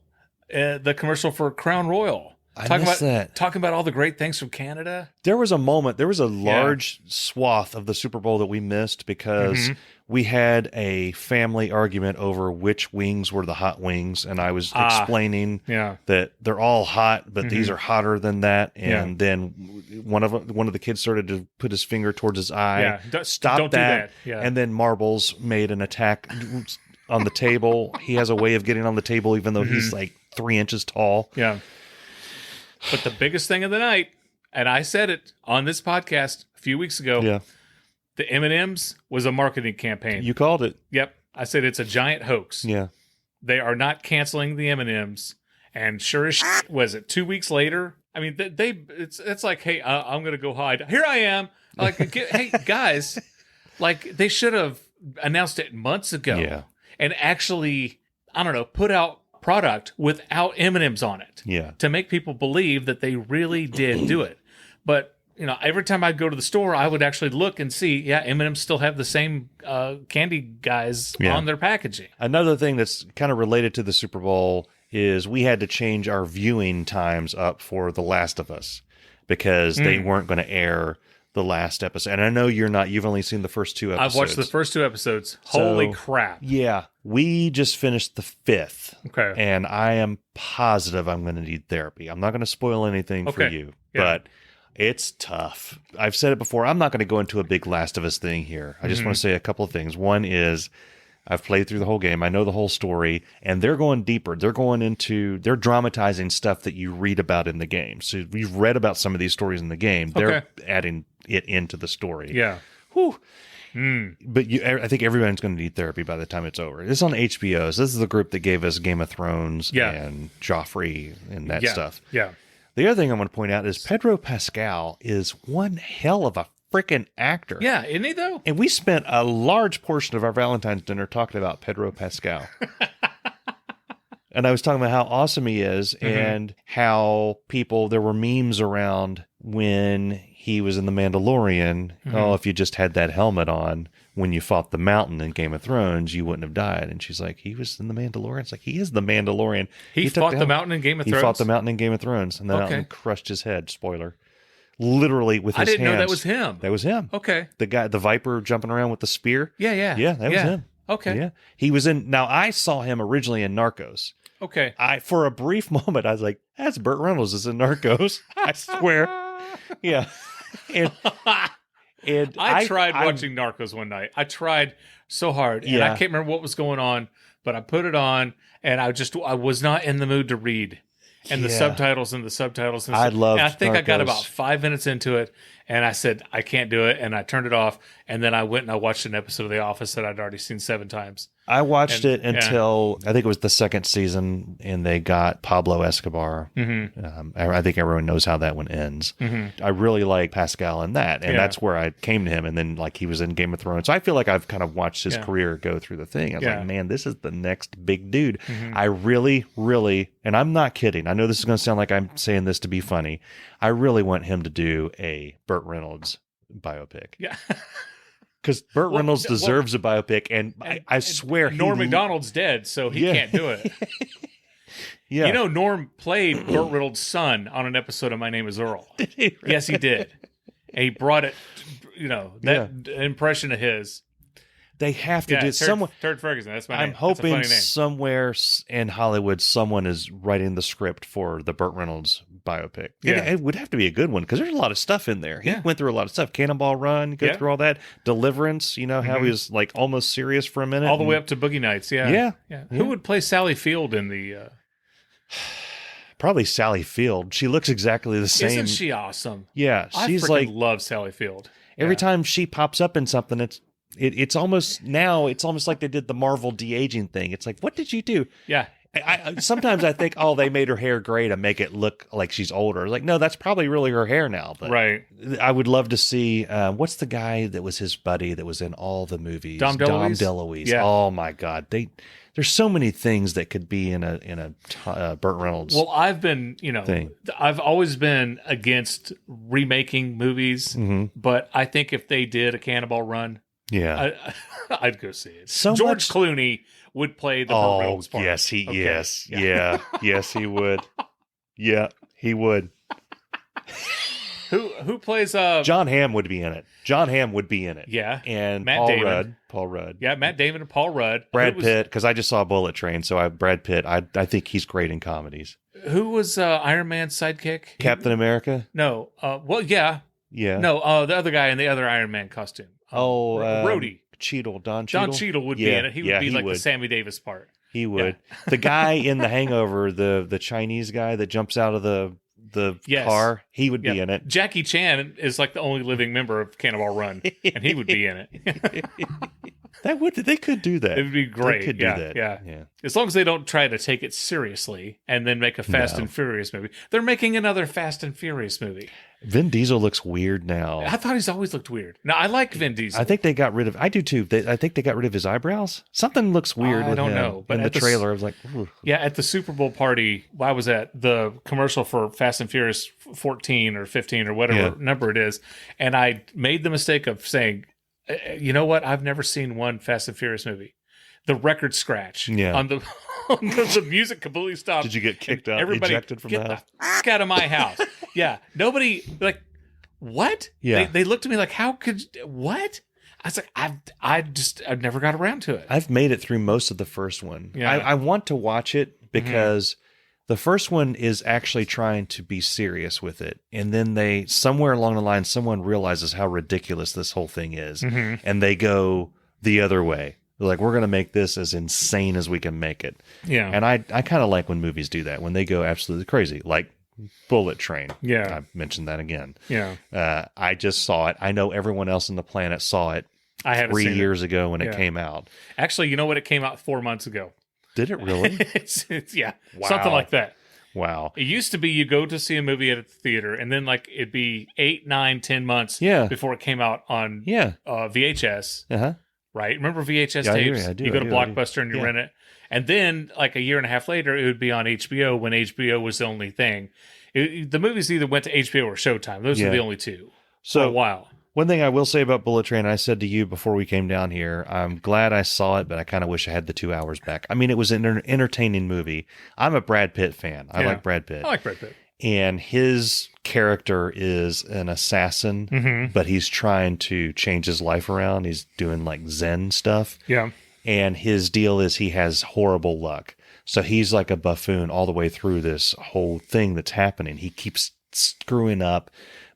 S2: the commercial for Crown Royal. Talking about all the great things from Canada.
S1: There was a large swath of the Super Bowl that we missed because we had a family argument over which wings were the hot wings, and I was explaining that they're all hot, but these are hotter than that. And then one of the kids started to put his finger towards his eye.
S2: Yeah,
S1: Stop
S2: don't do that. Yeah.
S1: And then Marbles made an attack on the table. He has a way of getting on the table, even though he's like 3 inches tall.
S2: Yeah. But the biggest thing of the night, and I said it on this podcast a few weeks ago, the M&Ms was a marketing campaign.
S1: You called it.
S2: Yep. I said it's a giant hoax.
S1: Yeah.
S2: They are not canceling the M&Ms. And sure as shit, was it 2 weeks later? I mean, it's like, hey, I'm going to go hide. Here I am. Like, hey, guys, like they should have announced it months ago.
S1: Yeah.
S2: And actually, I don't know, put out product without M&Ms on it.
S1: Yeah.
S2: To make people believe that they really did do it. But, you know, every time I'd go to the store, I would actually look and see, M&Ms still have the same candy guys on their packaging.
S1: Another thing that's kind of related to the Super Bowl is we had to change our viewing times up for The Last of Us because they weren't going to air the last episode. And I know you've only seen the first 2 episodes.
S2: I've watched the first 2 episodes. Holy crap.
S1: Yeah. We just finished the 5th.
S2: Okay.
S1: And I am positive I'm going to need therapy. I'm not going to spoil anything for you, but it's tough. I've said it before. I'm not going to go into a big Last of Us thing here. I just want to say a couple of things. One is I've played through the whole game. I know the whole story, and they're going deeper. They're dramatizing stuff that you read about in the game. So we've read about some of these stories in the game. They're adding it into the story.
S2: Yeah.
S1: Whew. But I think everyone's going to need therapy by the time it's over. It's on HBO. So this is the group that gave us Game of Thrones and Joffrey and that stuff.
S2: Yeah.
S1: The other thing I want to point out is Pedro Pascal is one hell of a freaking actor.
S2: Yeah, isn't he though?
S1: And we spent a large portion of our Valentine's dinner talking about Pedro Pascal. And I was talking about how awesome he is and how there were memes around when he was in The Mandalorian. Oh, if you just had that helmet on when you fought the Mountain in Game of Thrones, you wouldn't have died. And she's like, he was in The Mandalorian. It's like, he is the Mandalorian.
S2: He fought the Mountain in Game of Thrones?
S1: He fought the Mountain in Game of Thrones. And the Mountain crushed his head. Spoiler. Literally with his hands. I didn't know
S2: that was him.
S1: That was him.
S2: Okay.
S1: The guy, the Viper jumping around with the spear.
S2: Yeah.
S1: Yeah, that was him.
S2: Okay.
S1: Yeah. He was now I saw him originally in Narcos.
S2: Okay.
S1: For a brief moment, I was like, that's Burt Reynolds is in Narcos. I swear. Yeah. And
S2: I tried watching Narcos one night. I tried so hard. And I can't remember what was going on, but I put it on and I was not in the mood to read. And the subtitles. And
S1: I loved
S2: I think
S1: Narcos.
S2: I got about 5 minutes into it and I said, I can't do it. And I turned it off. And then I went and I watched an episode of The Office that I'd already seen 7 times.
S1: I watched it until I think it was the second season and they got Pablo Escobar. I think everyone knows how that one ends. I really like Pascal in that. And that's where I came to him. And then like he was in Game of Thrones. So I feel like I've kind of watched his career go through the thing. I was like, man, this is the next big dude. I really, really, and I'm not kidding. I know this is going to sound like I'm saying this to be funny. I really want him to do a Burt Reynolds biopic.
S2: Yeah.
S1: Because Burt Reynolds deserves a biopic, and I swear
S2: Norm Macdonald's dead, so he can't do it.
S1: Yeah.
S2: You know, Norm played Burt Reynolds' son on an episode of My Name is Earl.
S1: Did he really?
S2: Yes, he did. And he brought it, that impression of his.
S1: They have to do someone.
S2: Turd Ferguson, that's my name.
S1: I'm hoping
S2: That's a funny name.
S1: somewhere in Hollywood, someone is writing the script for the Burt Reynolds biopic.
S2: Yeah.
S1: It would have to be a good one because there's a lot of stuff in there. He went through a lot of stuff. Cannonball Run, go through all that. Deliverance, how he was like almost serious for a minute.
S2: All the way up to Boogie Nights,
S1: Yeah.
S2: Who would play Sally Field in the...
S1: Probably Sally Field. She looks exactly the same.
S2: Isn't she awesome?
S1: Yeah.
S2: I
S1: She's
S2: freaking
S1: like...
S2: love Sally Field.
S1: Every time she pops up in something, It's almost like they did the Marvel de-aging thing. It's like, what did you do?
S2: Yeah.
S1: Sometimes I think, oh, they made her hair gray to make it look like she's older. Like, no, that's probably really her hair now. But
S2: right.
S1: I would love to see, what's the guy that was his buddy that was in all the movies?
S2: Dom DeLuise?
S1: Dom DeLuise.
S2: Yeah.
S1: Oh my God. There's so many things that could be in a Burt Reynolds.
S2: Well, I've been,
S1: thing.
S2: I've always been against remaking movies, but I think if they did a Cannonball Run,
S1: yeah,
S2: I'd go see it.
S1: So
S2: George Clooney would play the Burt Reynolds part.
S1: Yes, yes,
S2: Yeah.
S1: yes, he would. Yeah, he would.
S2: Who plays
S1: John Hamm would be in it. John Hamm would be in it.
S2: Yeah.
S1: And
S2: Matt
S1: Paul
S2: Damon.
S1: Rudd. Paul Rudd.
S2: Yeah, Matt Damon and Paul Rudd.
S1: Brad Pitt, because I just saw Bullet Train, so Brad Pitt, I think he's great in comedies.
S2: Who was Iron Man's sidekick?
S1: Captain America?
S2: No. Well, yeah.
S1: Yeah.
S2: No, the other guy in the other Iron Man costume. Rhodey.
S1: Cheadle. Don
S2: Don
S1: Cheadle?
S2: Cheadle would be in it. He would be like the Sammy Davis part.
S1: He would. The guy in The Hangover, the Chinese guy that jumps out of the car, he would be in it.
S2: Jackie Chan is like the only living member of Cannonball Run, and he would be in it.
S1: They could do that.
S2: It would be great.
S1: They could do that.
S2: Yeah. As long as they don't try to take it seriously and then make a Fast and Furious movie. They're making another Fast and Furious movie.
S1: Vin Diesel looks weird now.
S2: I thought he's always looked weird. No, I like Vin Diesel.
S1: I think they got rid of. I do too. I think they got rid of his eyebrows. Something looks weird.
S2: I don't know.
S1: But in the trailer, I was like, ooh.
S2: Yeah, at the Super Bowl party, why was that? The commercial for Fast and Furious 14 or 15 or whatever number it is, and I made the mistake of saying, you know what? I've never seen one Fast and Furious movie. The record scratch on the music completely stopped.
S1: Did you get kicked out?
S2: Everybody
S1: Ejected from the house?
S2: the fuck out of my house. Yeah, nobody like what?
S1: Yeah,
S2: they looked at me like, how could what? I was like, I've never got around to it.
S1: I've made it through most of the first one.
S2: Yeah.
S1: I want to watch it because the first one is actually trying to be serious with it. And then somewhere along the line, someone realizes how ridiculous this whole thing is. And they go the other way. They're like, we're going to make this as insane as we can make it.
S2: Yeah.
S1: And I kind of like when movies do that, when they go absolutely crazy, like Bullet Train.
S2: Yeah.
S1: I mentioned that again.
S2: Yeah.
S1: I just saw it. I know everyone else on the planet saw it.
S2: I haven't
S1: 3
S2: seen
S1: years ago when it came out.
S2: Actually, you know what? It came out 4 months ago.
S1: Did it really?
S2: Something like that.
S1: Wow.
S2: It used to be you go to see a movie at a theater, and then like it'd be 8, 9, 10 months before it came out on VHS. Right? Remember VHS tapes?
S1: I do.
S2: You go to Blockbuster and you rent it. And then like a year and a half later, it would be on HBO when HBO was the only thing. The movies either went to HBO or Showtime. Those are the only two for a while.
S1: One thing I will say about Bullet Train, I said to you before we came down here, I'm glad I saw it, but I kind of wish I had the 2 hours back. I mean, it was an entertaining movie. I'm a Brad Pitt fan. I like Brad Pitt.
S2: I like Brad Pitt.
S1: And his character is an assassin, but he's trying to change his life around. He's doing like Zen stuff.
S2: Yeah.
S1: And his deal is he has horrible luck. So he's like a buffoon all the way through this whole thing that's happening. He keeps screwing up.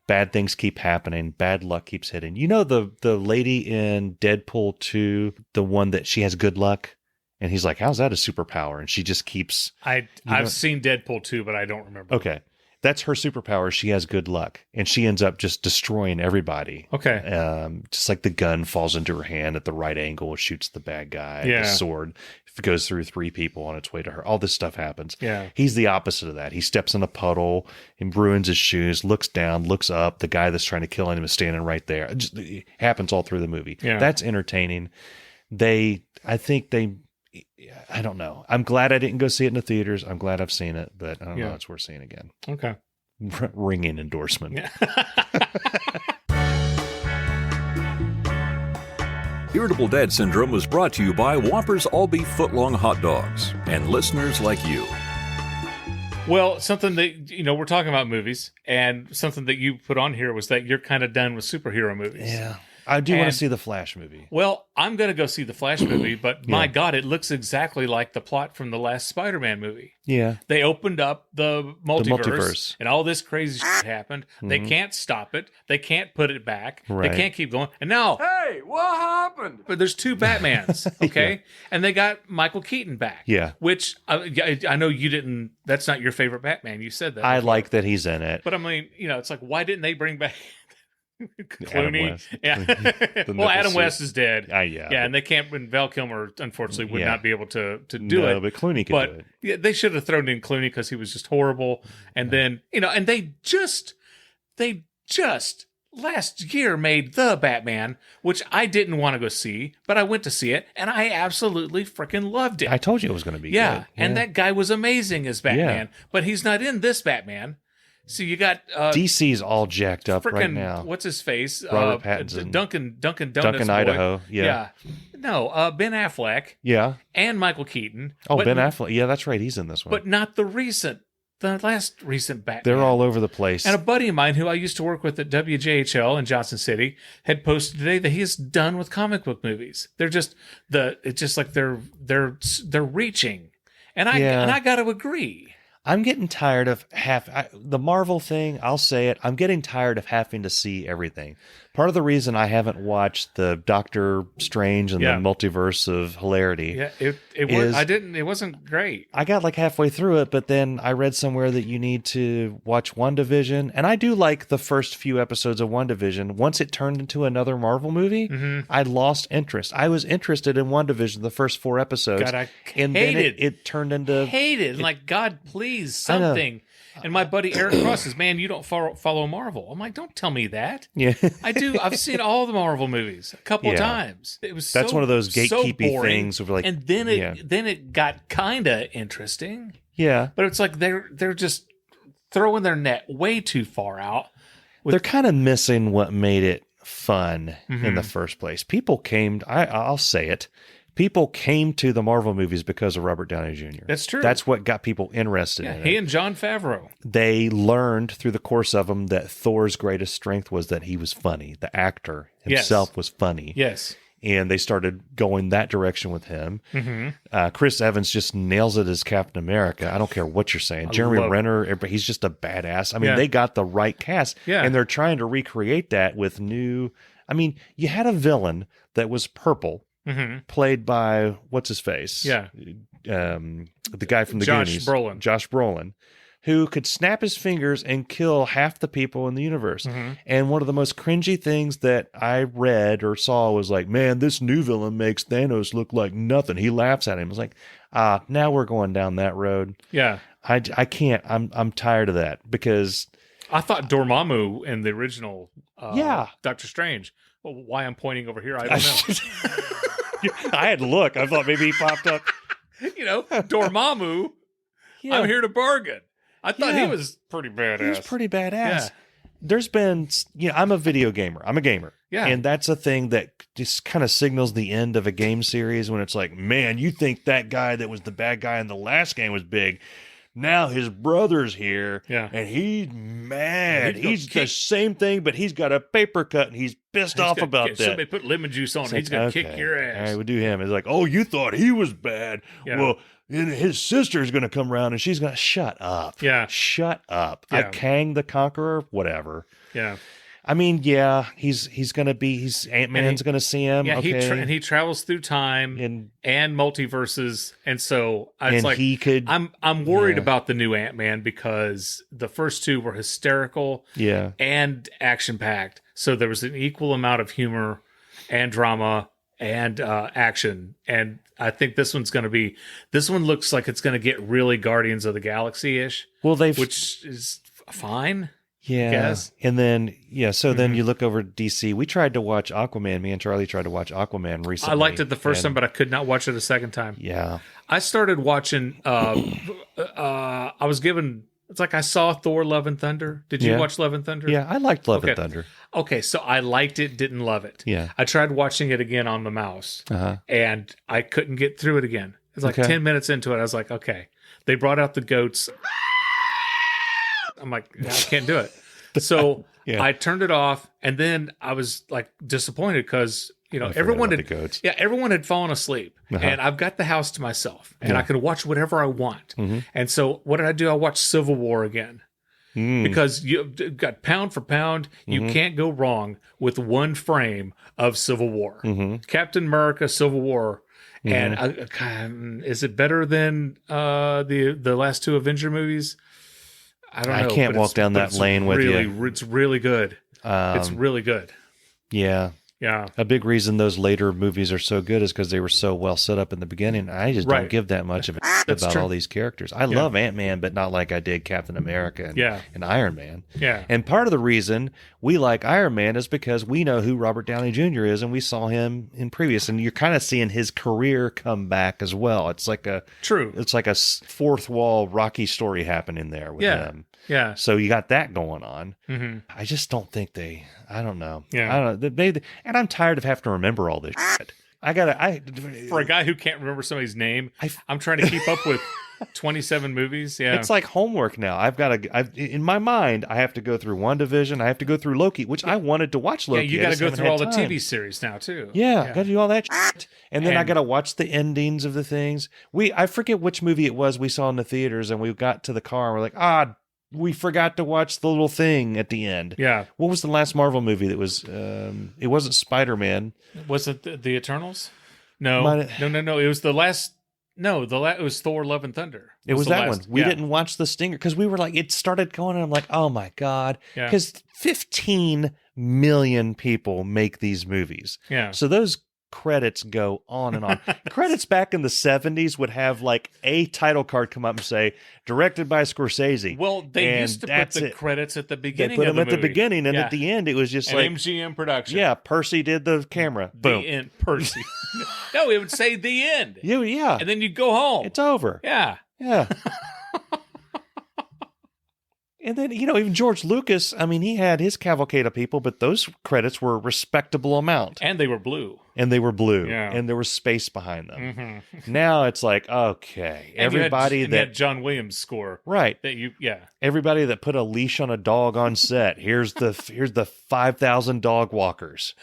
S1: Bad things keep happening. Bad luck keeps hitting. You know the lady in Deadpool 2, the one that she has good luck? And he's like, how's that a superpower? And she just keeps...
S2: I've seen Deadpool 2, but I don't remember.
S1: Okay. That's her superpower. She has good luck. And she ends up just destroying everybody.
S2: Okay.
S1: Just like the gun falls into her hand at the right angle, shoots the bad guy.
S2: Yeah.
S1: The sword goes through 3 people on its way to her. All this stuff happens.
S2: Yeah.
S1: He's the opposite of that. He steps in a puddle and ruins his shoes, looks down, looks up. The guy that's trying to kill him is standing right there. It happens all through the movie.
S2: Yeah.
S1: That's entertaining. I don't know. I'm glad I didn't go see it in the theaters. I'm glad I've seen it, but I don't know. It's worth seeing again.
S2: Okay.
S1: Ringing endorsement.
S2: Yeah.
S5: Irritable Dad Syndrome was brought to you by Whoppers All Beef Footlong Hot Dogs and listeners like you.
S2: Well, something that, we're talking about movies, and something that you put on here was that you're kind of done with superhero movies.
S1: Yeah. I do want to see the Flash movie.
S2: Well, I'm going to go see the Flash movie, but my God, it looks exactly like the plot from the last Spider-Man movie.
S1: Yeah.
S2: They opened up the multiverse. And all this crazy shit happened. They can't stop it. They can't put it back.
S1: Right.
S2: They can't keep going. And now...
S3: Hey, what happened?
S2: But there's 2 Batmans, okay? And they got Michael Keaton back.
S1: Yeah.
S2: Which, I know you didn't... That's not your favorite Batman. You said that.
S1: I like that he's in it.
S2: But I mean, it's like, why didn't they bring back... Clooney.
S1: West.
S2: Yeah.
S1: The
S2: Well, Adam
S1: nipple
S2: West
S1: suit.
S2: is dead.
S1: Yeah.
S2: Yeah, and they can't. And Val Kilmer, unfortunately, would
S1: Yeah.
S2: not be able to do
S1: No,
S2: it.
S1: but Clooney could
S2: But
S1: do it.
S2: yeah, they should have thrown in Clooney because he was just horrible. And then and they just last year made The Batman, which I didn't want to go see, but I went to see it, and I absolutely freaking loved it.
S1: I told you it was going to be
S2: Yeah,
S1: good.
S2: and that guy was amazing as Batman, but he's not in this Batman. So you got
S1: DC's all jacked up right
S2: freaking
S1: now.
S2: what's his face?
S1: Robert Pattinson.
S2: Duncan Donuts
S1: Duncan,
S2: boy.
S1: Idaho. Yeah.
S2: No, Ben Affleck
S1: Yeah.
S2: and Michael Keaton.
S1: Oh,
S2: but,
S1: Ben Affleck. Yeah, that's right. He's in this one.
S2: but not the last recent Batman.
S1: They're all over the place.
S2: And a buddy of mine who I used to work with at WJHL in Johnson City had posted today that he is done with comic book movies. They're just it's just like they're reaching, and I got to agree.
S1: I'm getting tired of the Marvel thing. I'll say it. I'm getting tired of having to see everything. Part of the reason I haven't watched the Doctor Strange and the Multiverse of Hilarity.
S2: Yeah, it wasn't great.
S1: I got like halfway through it, but then I read somewhere that you need to watch WandaVision, and I do like the first few episodes of WandaVision. Once it turned into another Marvel movie, I lost interest. I was interested in WandaVision the first 4 episodes,
S2: God, I
S1: and
S2: hated
S1: then it turned into
S2: hated. Like, God, please, something. And my buddy Eric Cross says, "Man, you don't follow Marvel." I'm like, "Don't tell me that."
S1: Yeah,
S2: I do. I've seen all the Marvel movies a couple times. It was
S1: that's one of those gatekeepy
S2: boring.
S1: things. Of like,
S2: and then it got kind of interesting.
S1: Yeah,
S2: but it's like they're just throwing their net way too far out.
S1: They're kind of missing what made it fun in the first place. People came. I'll say it. People came to the Marvel movies because of Robert Downey Jr.
S2: That's true.
S1: That's what got people interested in it.
S2: He and Jon Favreau.
S1: They learned through the course of them that Thor's greatest strength was that he was funny. The actor himself was funny.
S2: Yes.
S1: And they started going that direction with him. Chris Evans just nails it as Captain America. I don't care what you're saying. Jeremy Renner, he's just a badass. I mean, they got the right cast.
S2: Yeah.
S1: And they're trying to recreate that with new... I mean, you had a villain that was purple, played by, what's his face?
S2: Yeah.
S1: The guy from the
S2: Josh
S1: Goonies.
S2: Brolin.
S1: Josh Brolin. Who could snap his fingers and kill half the people in the universe. And one of the most cringy things that I read or saw was like, man, this new villain makes Thanos look like nothing. He laughs at him. I was like, now we're going down that road.
S2: Yeah.
S1: I can't. I'm tired of that because...
S2: I thought Dormammu in the original Doctor Strange. Well, why I'm pointing over here, I don't know.
S1: I had to look. I thought maybe he popped up.
S2: Dormammu, I'm here to bargain. I thought he was pretty badass.
S1: He was pretty badass.
S2: Yeah.
S1: There's been, I'm a video gamer. I'm a gamer.
S2: Yeah.
S1: And that's a thing that just kind of signals the end of a game series when it's like, man, you think that guy that was the bad guy in the last game was big. Now his brother's here, and he's mad. He's the same thing, but he's got a paper cut, and he's pissed off about that.
S2: Somebody put lemon juice on him. He's going to kick your ass.
S1: All right, we'll do him. It's like, oh, you thought he was bad.
S2: Yeah.
S1: Well, and his sister's going to come around, and she's going to shut up.
S2: Yeah.
S1: Shut up.
S2: Yeah.
S1: Kang the Conqueror, whatever.
S2: Yeah.
S1: I mean, he's going to be, Ant-Man's going to see him.
S2: Yeah,
S1: okay.
S2: he travels through time and multiverses, and so it's like
S1: he could.
S2: I'm worried about the new Ant-Man because the first 2 were hysterical, and action packed. So there was an equal amount of humor and drama and action, and I think this one looks like it's going to get really Guardians of the Galaxy ish.
S1: Well,
S2: which is fine.
S1: Yeah. And then, then you look over DC. We tried to watch Aquaman. Me and Charlie tried to watch Aquaman recently.
S2: I liked it the first time, but I could not watch it a second time.
S1: Yeah.
S2: I started watching, I was given, it's like I saw Thor Love and Thunder. Did you watch Love and Thunder?
S1: Yeah, I liked Love and Thunder.
S2: Okay, so I liked it, didn't love it.
S1: Yeah.
S2: I tried watching it again on the mouse, and I couldn't get through it again. It's like 10 minutes into it, I was like, okay. They brought out the goats. I'm like, I can't do it. So I turned it off, and then I was like disappointed because everyone had fallen asleep, and I've got the house to myself, and I could watch whatever I want. And so what did I do? I watched Civil War again because you've got pound for pound. You can't go wrong with one frame of Civil War. Captain America, Civil War. And is it better than the last 2 Avenger movies? I don't know.
S1: I can't walk down that lane with you.
S2: It's really good. It's really good.
S1: Yeah.
S2: Yeah.
S1: A big reason those later movies are so good is because they were so well set up in the beginning. I just don't give that much of a shit about all these characters. I love Ant-Man, but not like I did Captain America and Iron Man.
S2: Yeah.
S1: And part of the reason we like Iron Man is because we know who Robert Downey Jr. is, and we saw him in previous, and you're kind of seeing his career come back as well. It's like a fourth wall Rocky story happening there with him.
S2: Yeah.
S1: So you got that going on.
S2: Mm-hmm.
S1: I just don't think I don't know.
S2: Yeah.
S1: I don't know. And I'm tired of having to remember all this shit.
S2: For a guy who can't remember somebody's name, I'm trying to keep up with 27 movies. Yeah.
S1: It's like homework now. In my mind, I have to go through WandaVision. I have to go through Loki, which I wanted to watch Loki.
S2: Yeah, you got to go through all the TV series now, too.
S1: Yeah. Got to do all that shit. And then I got to watch the endings of the things. I forget which movie it was we saw in the theaters, and we got to the car, and we're like, we forgot to watch the little thing at the end. Yeah. What was the last Marvel movie that was, it wasn't Spider-Man.
S2: Was it the Eternals? No. No. It was the last, it was Thor Love and Thunder.
S1: It was that one. We didn't watch the stinger because we were like, it started going and I'm like, oh my God. Because 15 million people make these movies. Yeah. So those credits go on and on. Credits back in the 70s would have like a title card come up and say directed by Scorsese.
S2: Well, they used to put the credits at the beginning.
S1: They put them at the beginning, and at the end it was just like
S2: MGM production.
S1: Yeah, Percy did the camera. Boom.
S2: The end. Percy. No, it would say the end.
S1: Yeah.
S2: And then you'd go home.
S1: It's over.
S2: Yeah.
S1: And then, even George Lucas, I mean, he had his cavalcade of people, but those credits were a respectable amount.
S2: And they were blue.
S1: Yeah. And there was space behind them. Mm-hmm. Now it's like, okay,
S2: and
S1: everybody
S2: you had John Williams score.
S1: Right. Everybody that put a leash on a dog on set. Here's the 5,000 dog walkers.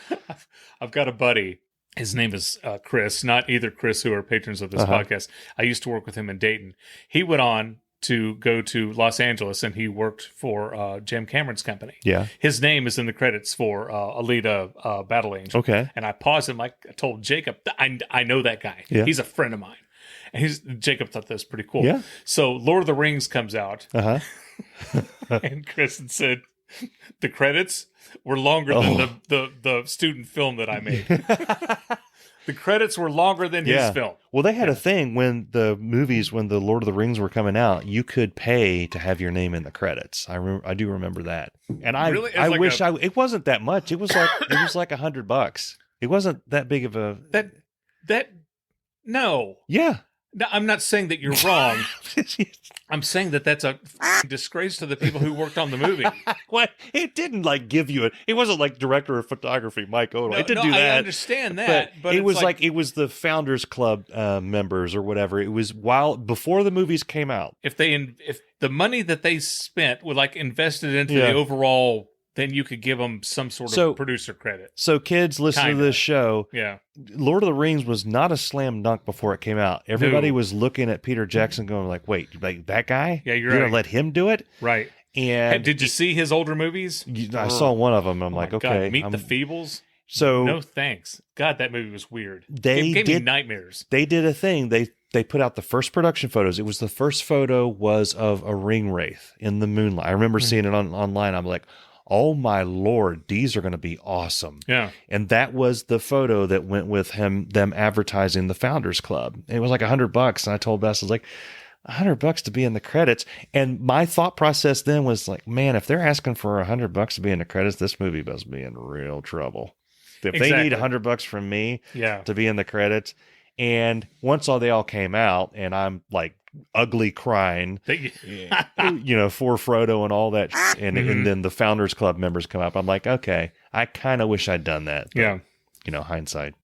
S2: I've got a buddy. His name is Chris, not either Chris who are patrons of this podcast. I used to work with him in Dayton. He went on to go to Los Angeles, and he worked for Jim Cameron's company. Yeah. His name is in the credits for Alita Battle Angel. Okay. And I paused and I told Jacob, I know that guy. Yeah. He's a friend of mine. And Jacob thought that was pretty cool. Yeah. So Lord of the Rings comes out. And Chris said, the credits were longer than the student film that I made. The credits were longer than his film.
S1: Well, they had a thing when the Lord of the Rings were coming out, you could pay to have your name in the credits. I do remember that. And it wasn't that much. It was like $100. It wasn't that big of a
S2: no.
S1: Yeah.
S2: No, I'm not saying that you're wrong. I'm saying that that's a disgrace to the people who worked on the movie.
S1: What? It didn't give you it wasn't like director of photography Mike Odell. It didn't do that.
S2: I understand that, but
S1: it was it was the Founders Club members or whatever. It was before the movies came out.
S2: If the money that they spent were invested into the overall, then you could give them some sort of producer credit.
S1: So kids, listen to this show. Yeah. Lord of the Rings was not a slam dunk before it came out. Everybody was looking at Peter Jackson going wait, that guy?
S2: Yeah, you're
S1: going
S2: right.
S1: to let him do it?
S2: Right.
S1: And
S2: did you see his older movies?
S1: I saw one of them. I'm like, okay.
S2: God, Meet the Feebles?
S1: So
S2: no thanks. God, that movie was weird. It gave me nightmares.
S1: They did a thing. They put out the first production photos. It was the first photo was of a ring wraith in the moonlight. I remember seeing it online. I'm like, oh my Lord, these are going to be awesome. Yeah. And that was the photo that went with them advertising the Founders Club. It was like $100. And I told Bess, I was like, $100 to be in the credits. And my thought process then was like, man, if they're asking for $100 to be in the credits, this movie must be in real trouble. If they need $100 from me to be in the credits. And once they all came out and I'm like ugly crying, for Frodo and all that. And then the Founders Club members come up. I'm like, okay, I kind of wish I'd done that. But, hindsight.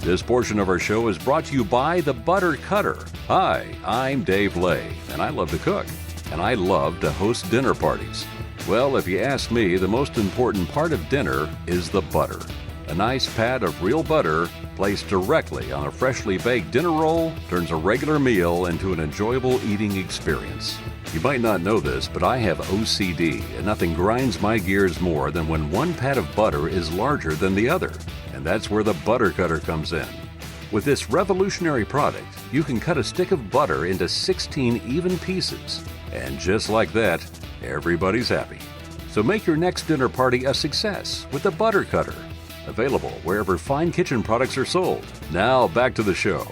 S5: This portion of our show is brought to you by the Butter Cutter. Hi, I'm Dave Lay, and I love to cook. And I love to host dinner parties. Well, if you ask me, the most important part of dinner is the butter. A nice pat of real butter placed directly on a freshly baked dinner roll turns a regular meal into an enjoyable eating experience. You might not know this, but I have OCD, and nothing grinds my gears more than when one pat of butter is larger than the other. And that's where the Butter Cutter comes in. With this revolutionary product, you can cut a stick of butter into 16 even pieces. And just like that, everybody's happy. So make your next dinner party a success with the Butter Cutter. Available wherever fine kitchen products are sold. Now back to the show.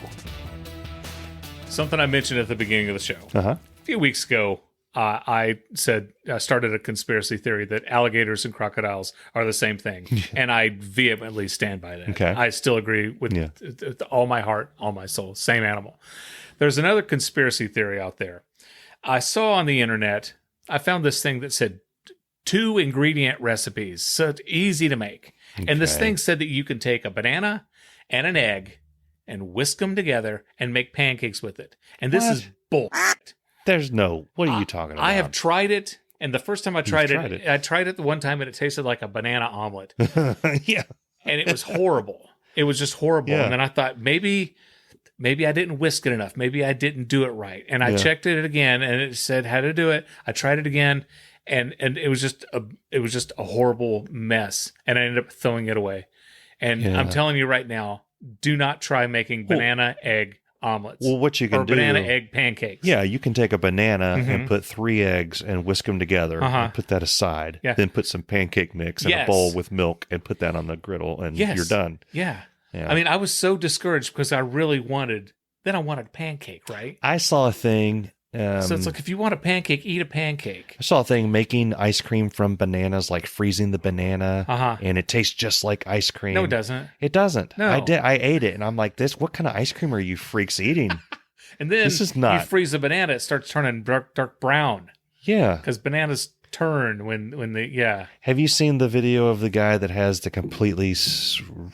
S2: Something I mentioned at the beginning of the show.
S1: Uh-huh.
S2: A few weeks ago, I said I started a conspiracy theory that alligators and crocodiles are the same thing, and I vehemently stand by that.
S1: Okay.
S2: I still agree with all my heart, all my soul, same animal. There's another conspiracy theory out there. I saw on the internet, I found this thing that said 2 ingredient recipes, so it's easy to make. And this thing said that you can take a banana and an egg and whisk them together and make pancakes with it. And this is bullshit.
S1: There's no. What are you talking about?
S2: I have tried it, and the first time I tried
S1: it.
S2: I tried it the one time, and it tasted like a banana omelet.
S1: Yeah.
S2: And it was horrible. It was just horrible.
S1: Yeah.
S2: And then I thought, maybe I didn't whisk it enough. Maybe I didn't do it right. And I checked it again, and it said how to do it. I tried it again, and it was just a horrible mess. And I ended up throwing it away. And I'm telling you right now, do not try making banana egg omelets.
S1: Well, what you can do,
S2: banana egg pancakes.
S1: Yeah, you can take a banana and put 3 eggs and whisk them together and put that aside.
S2: Yeah.
S1: Then put some pancake mix in a bowl with milk and put that on the griddle, and you're done.
S2: Yeah.
S1: Yeah.
S2: I mean, I was so discouraged because I really wanted pancake, right?
S1: I saw a thing.
S2: So it's like, if you want a pancake, eat a pancake.
S1: I saw a thing making ice cream from bananas, like freezing the banana, and it tastes just like ice cream.
S2: No, it doesn't.
S1: It doesn't.
S2: No.
S1: I ate it, and I'm like, what kind of ice cream are you freaks eating?
S2: And then
S1: This is not.
S2: you freeze a banana, it starts turning dark brown.
S1: Yeah.
S2: Because bananas turn when they,
S1: Have you seen the video of the guy that has the completely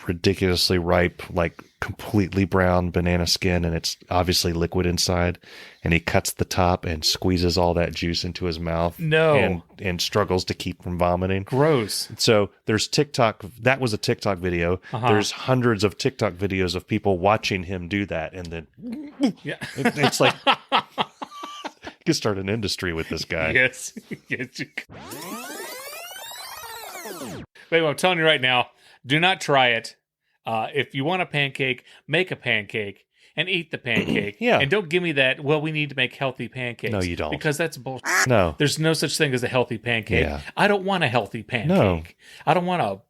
S1: ridiculously ripe, like completely brown banana skin, and it's obviously liquid inside, and he cuts the top and squeezes all that juice into his mouth?
S2: No.
S1: And struggles to keep from vomiting.
S2: Gross.
S1: So there's TikTok. That was a TikTok video. There's hundreds of TikTok videos of people watching him do that, and then it's like you could start an industry with this guy.
S2: Yes. Yes, you can. But I'm telling you right now, do not try it. If you want a pancake, make a pancake and eat the pancake.
S1: Yeah.
S2: And don't give me that, well, we need to make healthy pancakes.
S1: No, you don't.
S2: Because that's bullshit.
S1: No.
S2: There's no such thing as a healthy pancake.
S1: Yeah.
S2: I don't want a healthy pancake.
S1: No.
S2: I don't want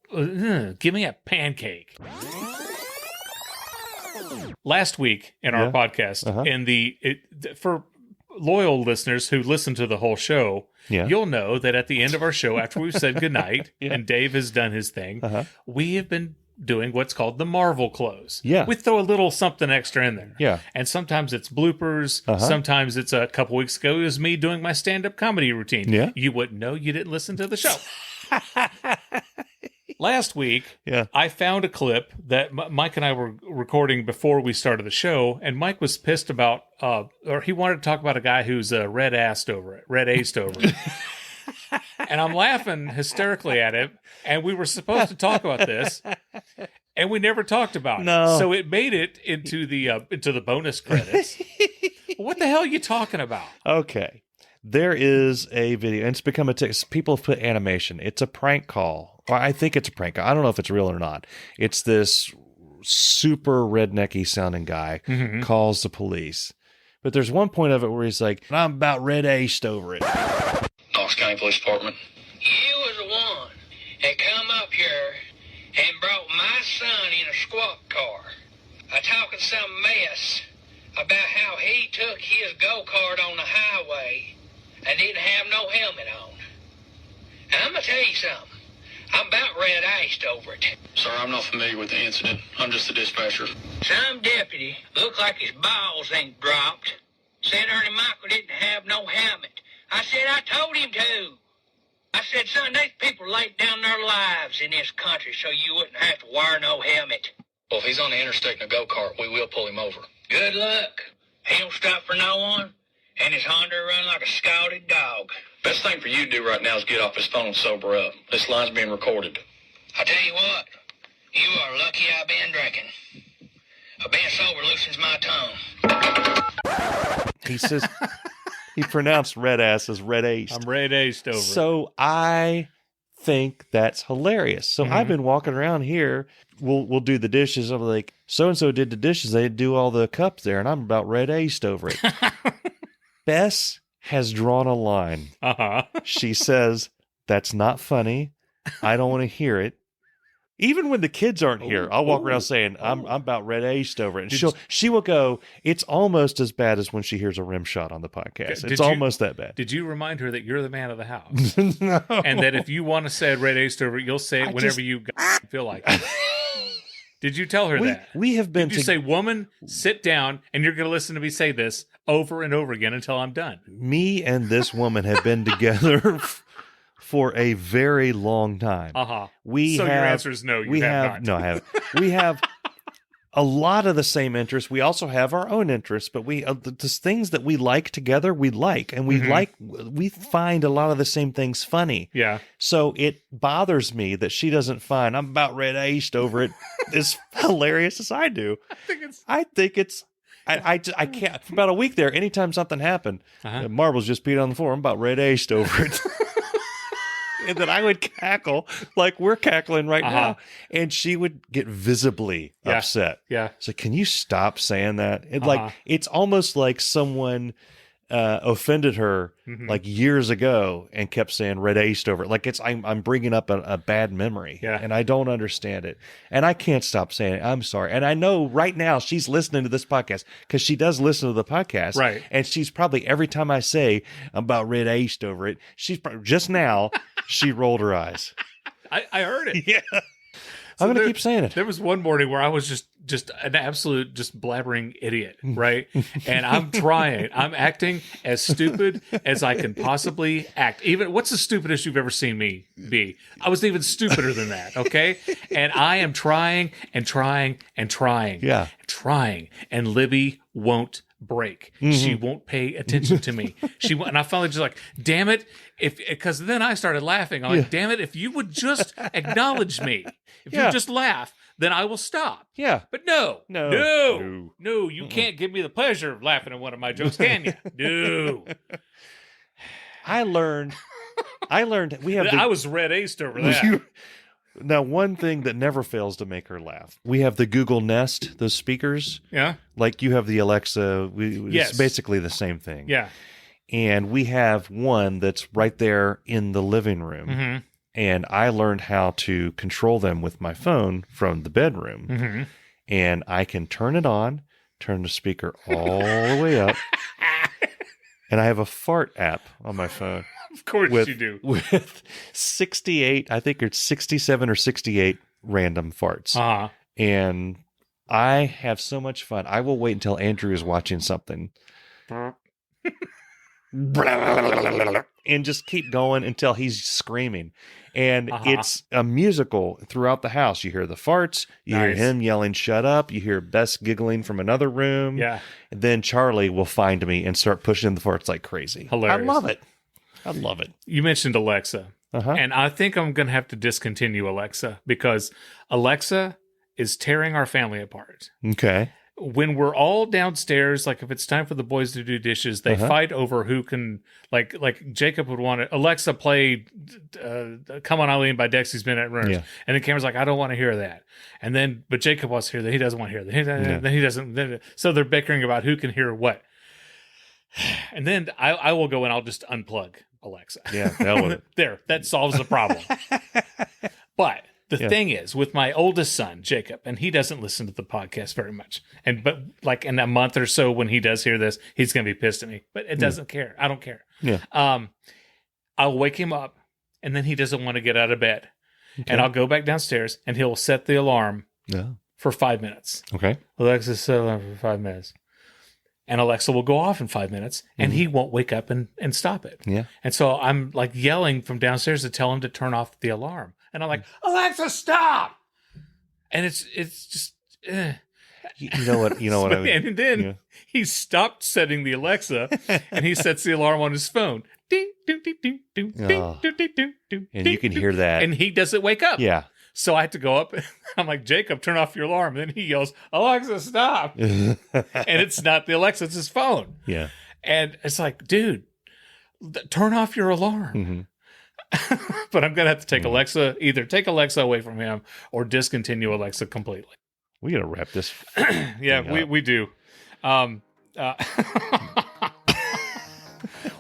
S2: give me a pancake. Last week in our podcast, for loyal listeners who listen to the whole show, you'll know that at the end of our show, after we've said goodnight and Dave has done his thing, we have been doing what's called the Marvel close.
S1: Yeah.
S2: We throw a little something extra in there.
S1: Yeah.
S2: And sometimes it's bloopers. Sometimes it's a couple weeks ago, it was me doing my stand-up comedy routine.
S1: Yeah.
S2: You wouldn't know, you didn't listen to the show. Last week, I found a clip that Mike and I were recording before we started the show, and Mike was pissed about, or he wanted to talk about a guy who's red-aced over it. And I'm laughing hysterically at him, and we were supposed to talk about this, and we never talked about it. So it made it into the bonus credits. What the hell are you talking about?
S1: Okay. There is a video, and it's become people have put animation. It's a prank call. Well, I think it's a prank call. I don't know if it's real or not. It's this super rednecky sounding guy calls the police. But there's one point of it where he's like, I'm about red-aced over it.
S8: Knox County Police Department.
S9: You was the one that come up here and brought my son in a squad car, talking some mess about how he took his go-kart on the highway and didn't have no helmet on. Now, I'm going to tell you something. I'm about red-iced over it.
S8: Sir, I'm not familiar with the incident. I'm just a dispatcher.
S9: Some deputy looked like his balls ain't dropped. Said Ernie Michael didn't have no helmet. I said, I told him to. I said, son, these people laid down their lives in this country so you wouldn't have to wear no helmet.
S8: Well, if he's on the interstate in a go-kart, we will pull him over.
S9: Good luck. He don't stop for no one, and his Honda run like a scalded dog.
S8: Best thing for you to do right now is get off this phone and sober up. This line's being recorded.
S9: I tell you what, you are lucky I've been drinking. Being sober loosens my tongue.
S1: He says, he pronounced red ass as red-aced.
S2: I'm red-aced over it.
S1: So I think that's hilarious. So I've been walking around here. We'll do the dishes. I'm like, so-and-so did the dishes. They do all the cups there, and I'm about red-aced over it. Bess has drawn a line. She says, "That's not funny. I don't want to hear it." Even when the kids aren't here, I'll walk around saying, I'm about red-aced over it. And she will go, it's almost as bad as when she hears a rim shot on the podcast. It's almost that bad.
S2: Did you remind her that you're the man of the house?
S1: No.
S2: And that if you want to say red-aced over it, you'll say it whenever you feel like it. Did you tell her that?
S1: We have been.
S2: Did you say, "Woman, sit down, and you're going to listen to me say this over and over again until I'm done"?
S1: Me and this woman have been together for a very long time.
S2: So your answer is no. You have not.
S1: No, I haven't. We have a lot of the same interests. We also have our own interests, but we the things that we like together, we like, and we find a lot of the same things funny.
S2: Yeah.
S1: So it bothers me that she doesn't find I'm about red-aced over it as hilarious as I do. I think it's. I can't. For about a week there, anytime something happened, marbles just peed on the floor. I'm about red-aced over it. And then I would cackle like we're cackling right now. And she would get visibly upset.
S2: Yeah.
S1: So can you stop saying that? It's almost like someone offended her like years ago and kept saying red-aced over it. Like I'm bringing up a bad memory.
S2: Yeah.
S1: And I don't understand it. And I can't stop saying it. I'm sorry. And I know right now she's listening to this podcast because she does listen to the podcast.
S2: Right.
S1: And she's probably, every time I say I'm about red-aced over it, she's probably, just now she rolled her eyes.
S2: I heard it.
S1: Yeah. I'm going to keep saying it.
S2: There was one morning where I was just an absolute blabbering idiot, right? And I'm trying. I'm acting as stupid as I can possibly act. Even what's the stupidest you've ever seen me be? I was even stupider than that, okay? And I am trying and trying and trying.
S1: Yeah.
S2: Trying. And Libby won't break. She won't pay attention to me. And I finally just like, damn it. Because then I started laughing. I'm like, damn it, if you would just acknowledge me, if you just laugh, then I will stop.
S1: Yeah.
S2: But no, you can't give me the pleasure of laughing at one of my jokes, can you? No.
S1: I learned we have
S2: I was red-aced over that.
S1: Now, one thing that never fails to make her laugh, we have the Google Nest, those speakers.
S2: Yeah.
S1: Like you have the Alexa.
S2: Yes.
S1: It's basically the same thing.
S2: Yeah.
S1: And we have one that's right there in the living room. And I learned how to control them with my phone from the bedroom. And I can turn it on, turn the speaker all the way up. And I have a fart app on my phone.
S2: Of course you do.
S1: With 68, I think it's 67 or 68 random farts. And I have so much fun. I will wait until Andrew is watching something. And just keep going until he's screaming. And it's a musical throughout the house. You hear the farts, you hear him yelling, "Shut up." You hear Bess giggling from another room.
S2: Yeah.
S1: And then Charlie will find me and start pushing the farts like crazy.
S2: Hilarious.
S1: I love it. I love it.
S2: You mentioned Alexa. And I think I'm going to have to discontinue Alexa because Alexa is tearing our family apart.
S1: Okay.
S2: When we're all downstairs, like if it's time for the boys to do dishes, they fight over who can, like Jacob would want to, Alexa play Come On Eileen by Dexy's Midnight Runners.
S1: Yeah.
S2: And then Cameron's like, I don't want to hear that. And then, but Jacob wants to hear that. He doesn't want to hear that. Then he doesn't. So they're bickering about who can hear what. And then I will go and I'll just unplug Alexa.
S1: Yeah.
S2: That solves the problem. But the thing is, with my oldest son, Jacob, and he doesn't listen to the podcast very much. But like in a month or so when he does hear this, he's going to be pissed at me. But it doesn't care. I don't care.
S1: Yeah.
S2: I'll wake him up, and then he doesn't want to get out of bed. Okay. And I'll go back downstairs, and he'll set the alarm for 5 minutes.
S1: Okay.
S2: Alexa, set alarm for 5 minutes. And Alexa will go off in 5 minutes, and he won't wake up and stop it.
S1: Yeah.
S2: And so I'm like yelling from downstairs to tell him to turn off the alarm. And I'm like, Alexa, stop! And it's just,
S1: You know what? I mean,
S2: and then he stopped setting the Alexa, and he sets the alarm on his phone. Ding, ding, ding, ding, ding, ding, ding, ding, ding, ding.
S1: And you can hear that.
S2: And he doesn't wake up.
S1: Yeah.
S2: So I had to go up. I'm like, Jacob, turn off your alarm. And then he yells, Alexa, stop. And it's not the Alexa, it's his phone.
S1: Yeah.
S2: And it's like, dude, turn off your alarm. But I'm going to have to take Alexa, either take Alexa away from him or discontinue Alexa completely.
S1: We got to wrap this.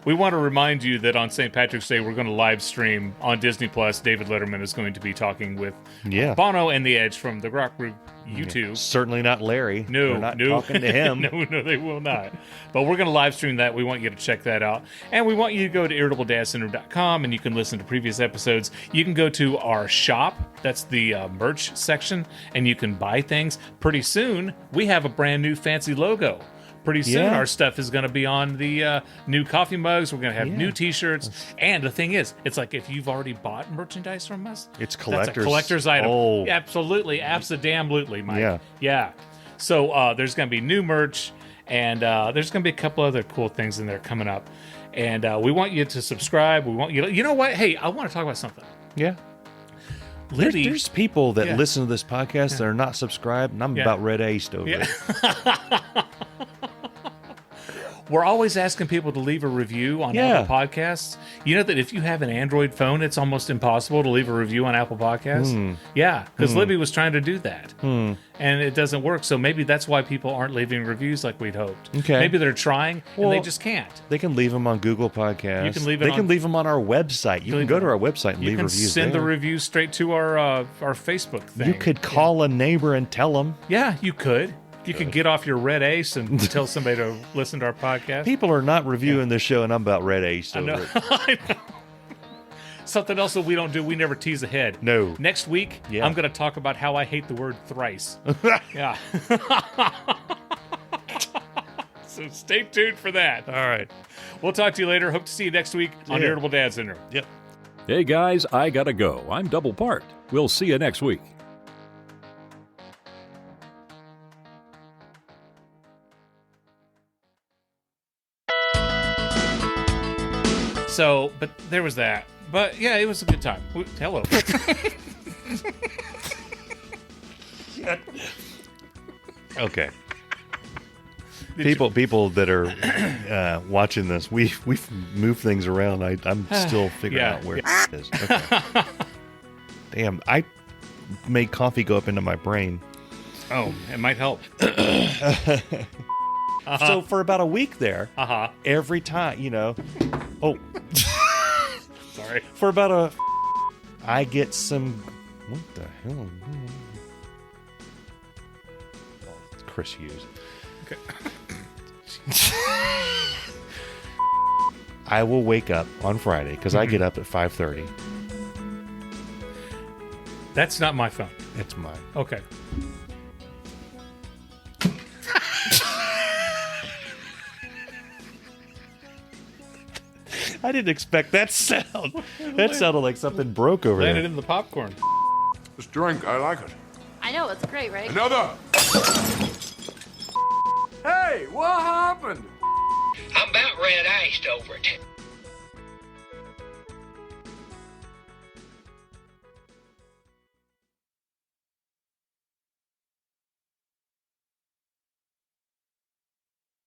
S2: We want to remind you that on St. Patrick's Day, we're going to live stream on Disney Plus. David Letterman is going to be talking with Bono and The Edge from the rock group U2.
S1: Certainly not Larry.
S2: No,
S1: We're not talking to him.
S2: No, they will not. But we're going to live stream that. We want you to check that out. And we want you to go to irritabledadcenter.com and you can listen to previous episodes. You can go to our shop. That's the merch section. And you can buy things. Pretty soon, we have a brand new fancy logo. Pretty soon, our stuff is going to be on the new coffee mugs. We're going to have new T-shirts. And the thing is, it's like if you've already bought merchandise from us,
S1: it's collector's.
S2: That's a collector's item.
S1: Oh.
S2: Absolutely, absolutely, Mike. Yeah. So there's going to be new merch, and there's going to be a couple other cool things in there coming up. And we want you to subscribe. We want you to, you know what? Hey, I want to talk about something.
S1: Yeah.
S2: Libby,
S1: there's people that listen to this podcast that are not subscribed, and I'm about red-aced over it.
S2: We're always asking people to leave a review on Apple Podcasts. You know that if you have an Android phone, it's almost impossible to leave a review on Apple Podcasts? Yeah, because Libby was trying to do that. And it doesn't work. So maybe that's why people aren't leaving reviews like we'd hoped.
S1: Okay.
S2: Maybe they're trying, and they just can't.
S1: They can leave them on Google Podcasts.
S2: You can leave
S1: they can leave them on our website. You can go to our website and leave reviews.
S2: You can send the reviews straight to our Facebook thing.
S1: You could call a neighbor and tell them.
S2: Yeah, you could. You could get off your red ace and tell somebody to listen to our podcast.
S1: People are not reviewing this show, and I'm about red ace over it.
S2: I know. Something else that we don't do, we never tease ahead.
S1: No.
S2: Next week, I'm going to talk about how I hate the word thrice. Yeah. So stay tuned for that.
S1: All right.
S2: We'll talk to you later. Hope to see you next week on Irritable Dad Syndrome.
S1: Yep.
S5: Hey guys, I gotta go. I'm double parked. We'll see you next week.
S2: So, but there was that. But yeah, it was a good time. Hello.
S1: Okay. People that are watching this, we've moved things around. I'm still figuring out where it is. Okay. Damn, I made coffee go up into my brain.
S2: Oh, it might help.
S1: So for about a week there, every time,
S2: sorry.
S1: For about I get some, what the hell? Chris Hughes.
S2: Okay.
S1: I will wake up on Friday because I get up at 5:30.
S2: That's not my phone.
S1: It's mine.
S2: Okay.
S1: I didn't expect that sound. That sounded like something broke over
S2: Landed
S1: there.
S2: in the popcorn.
S3: This drink, I like it.
S10: I know, it's great, right?
S3: Another! Hey, what happened?
S9: I'm about red-iced over it.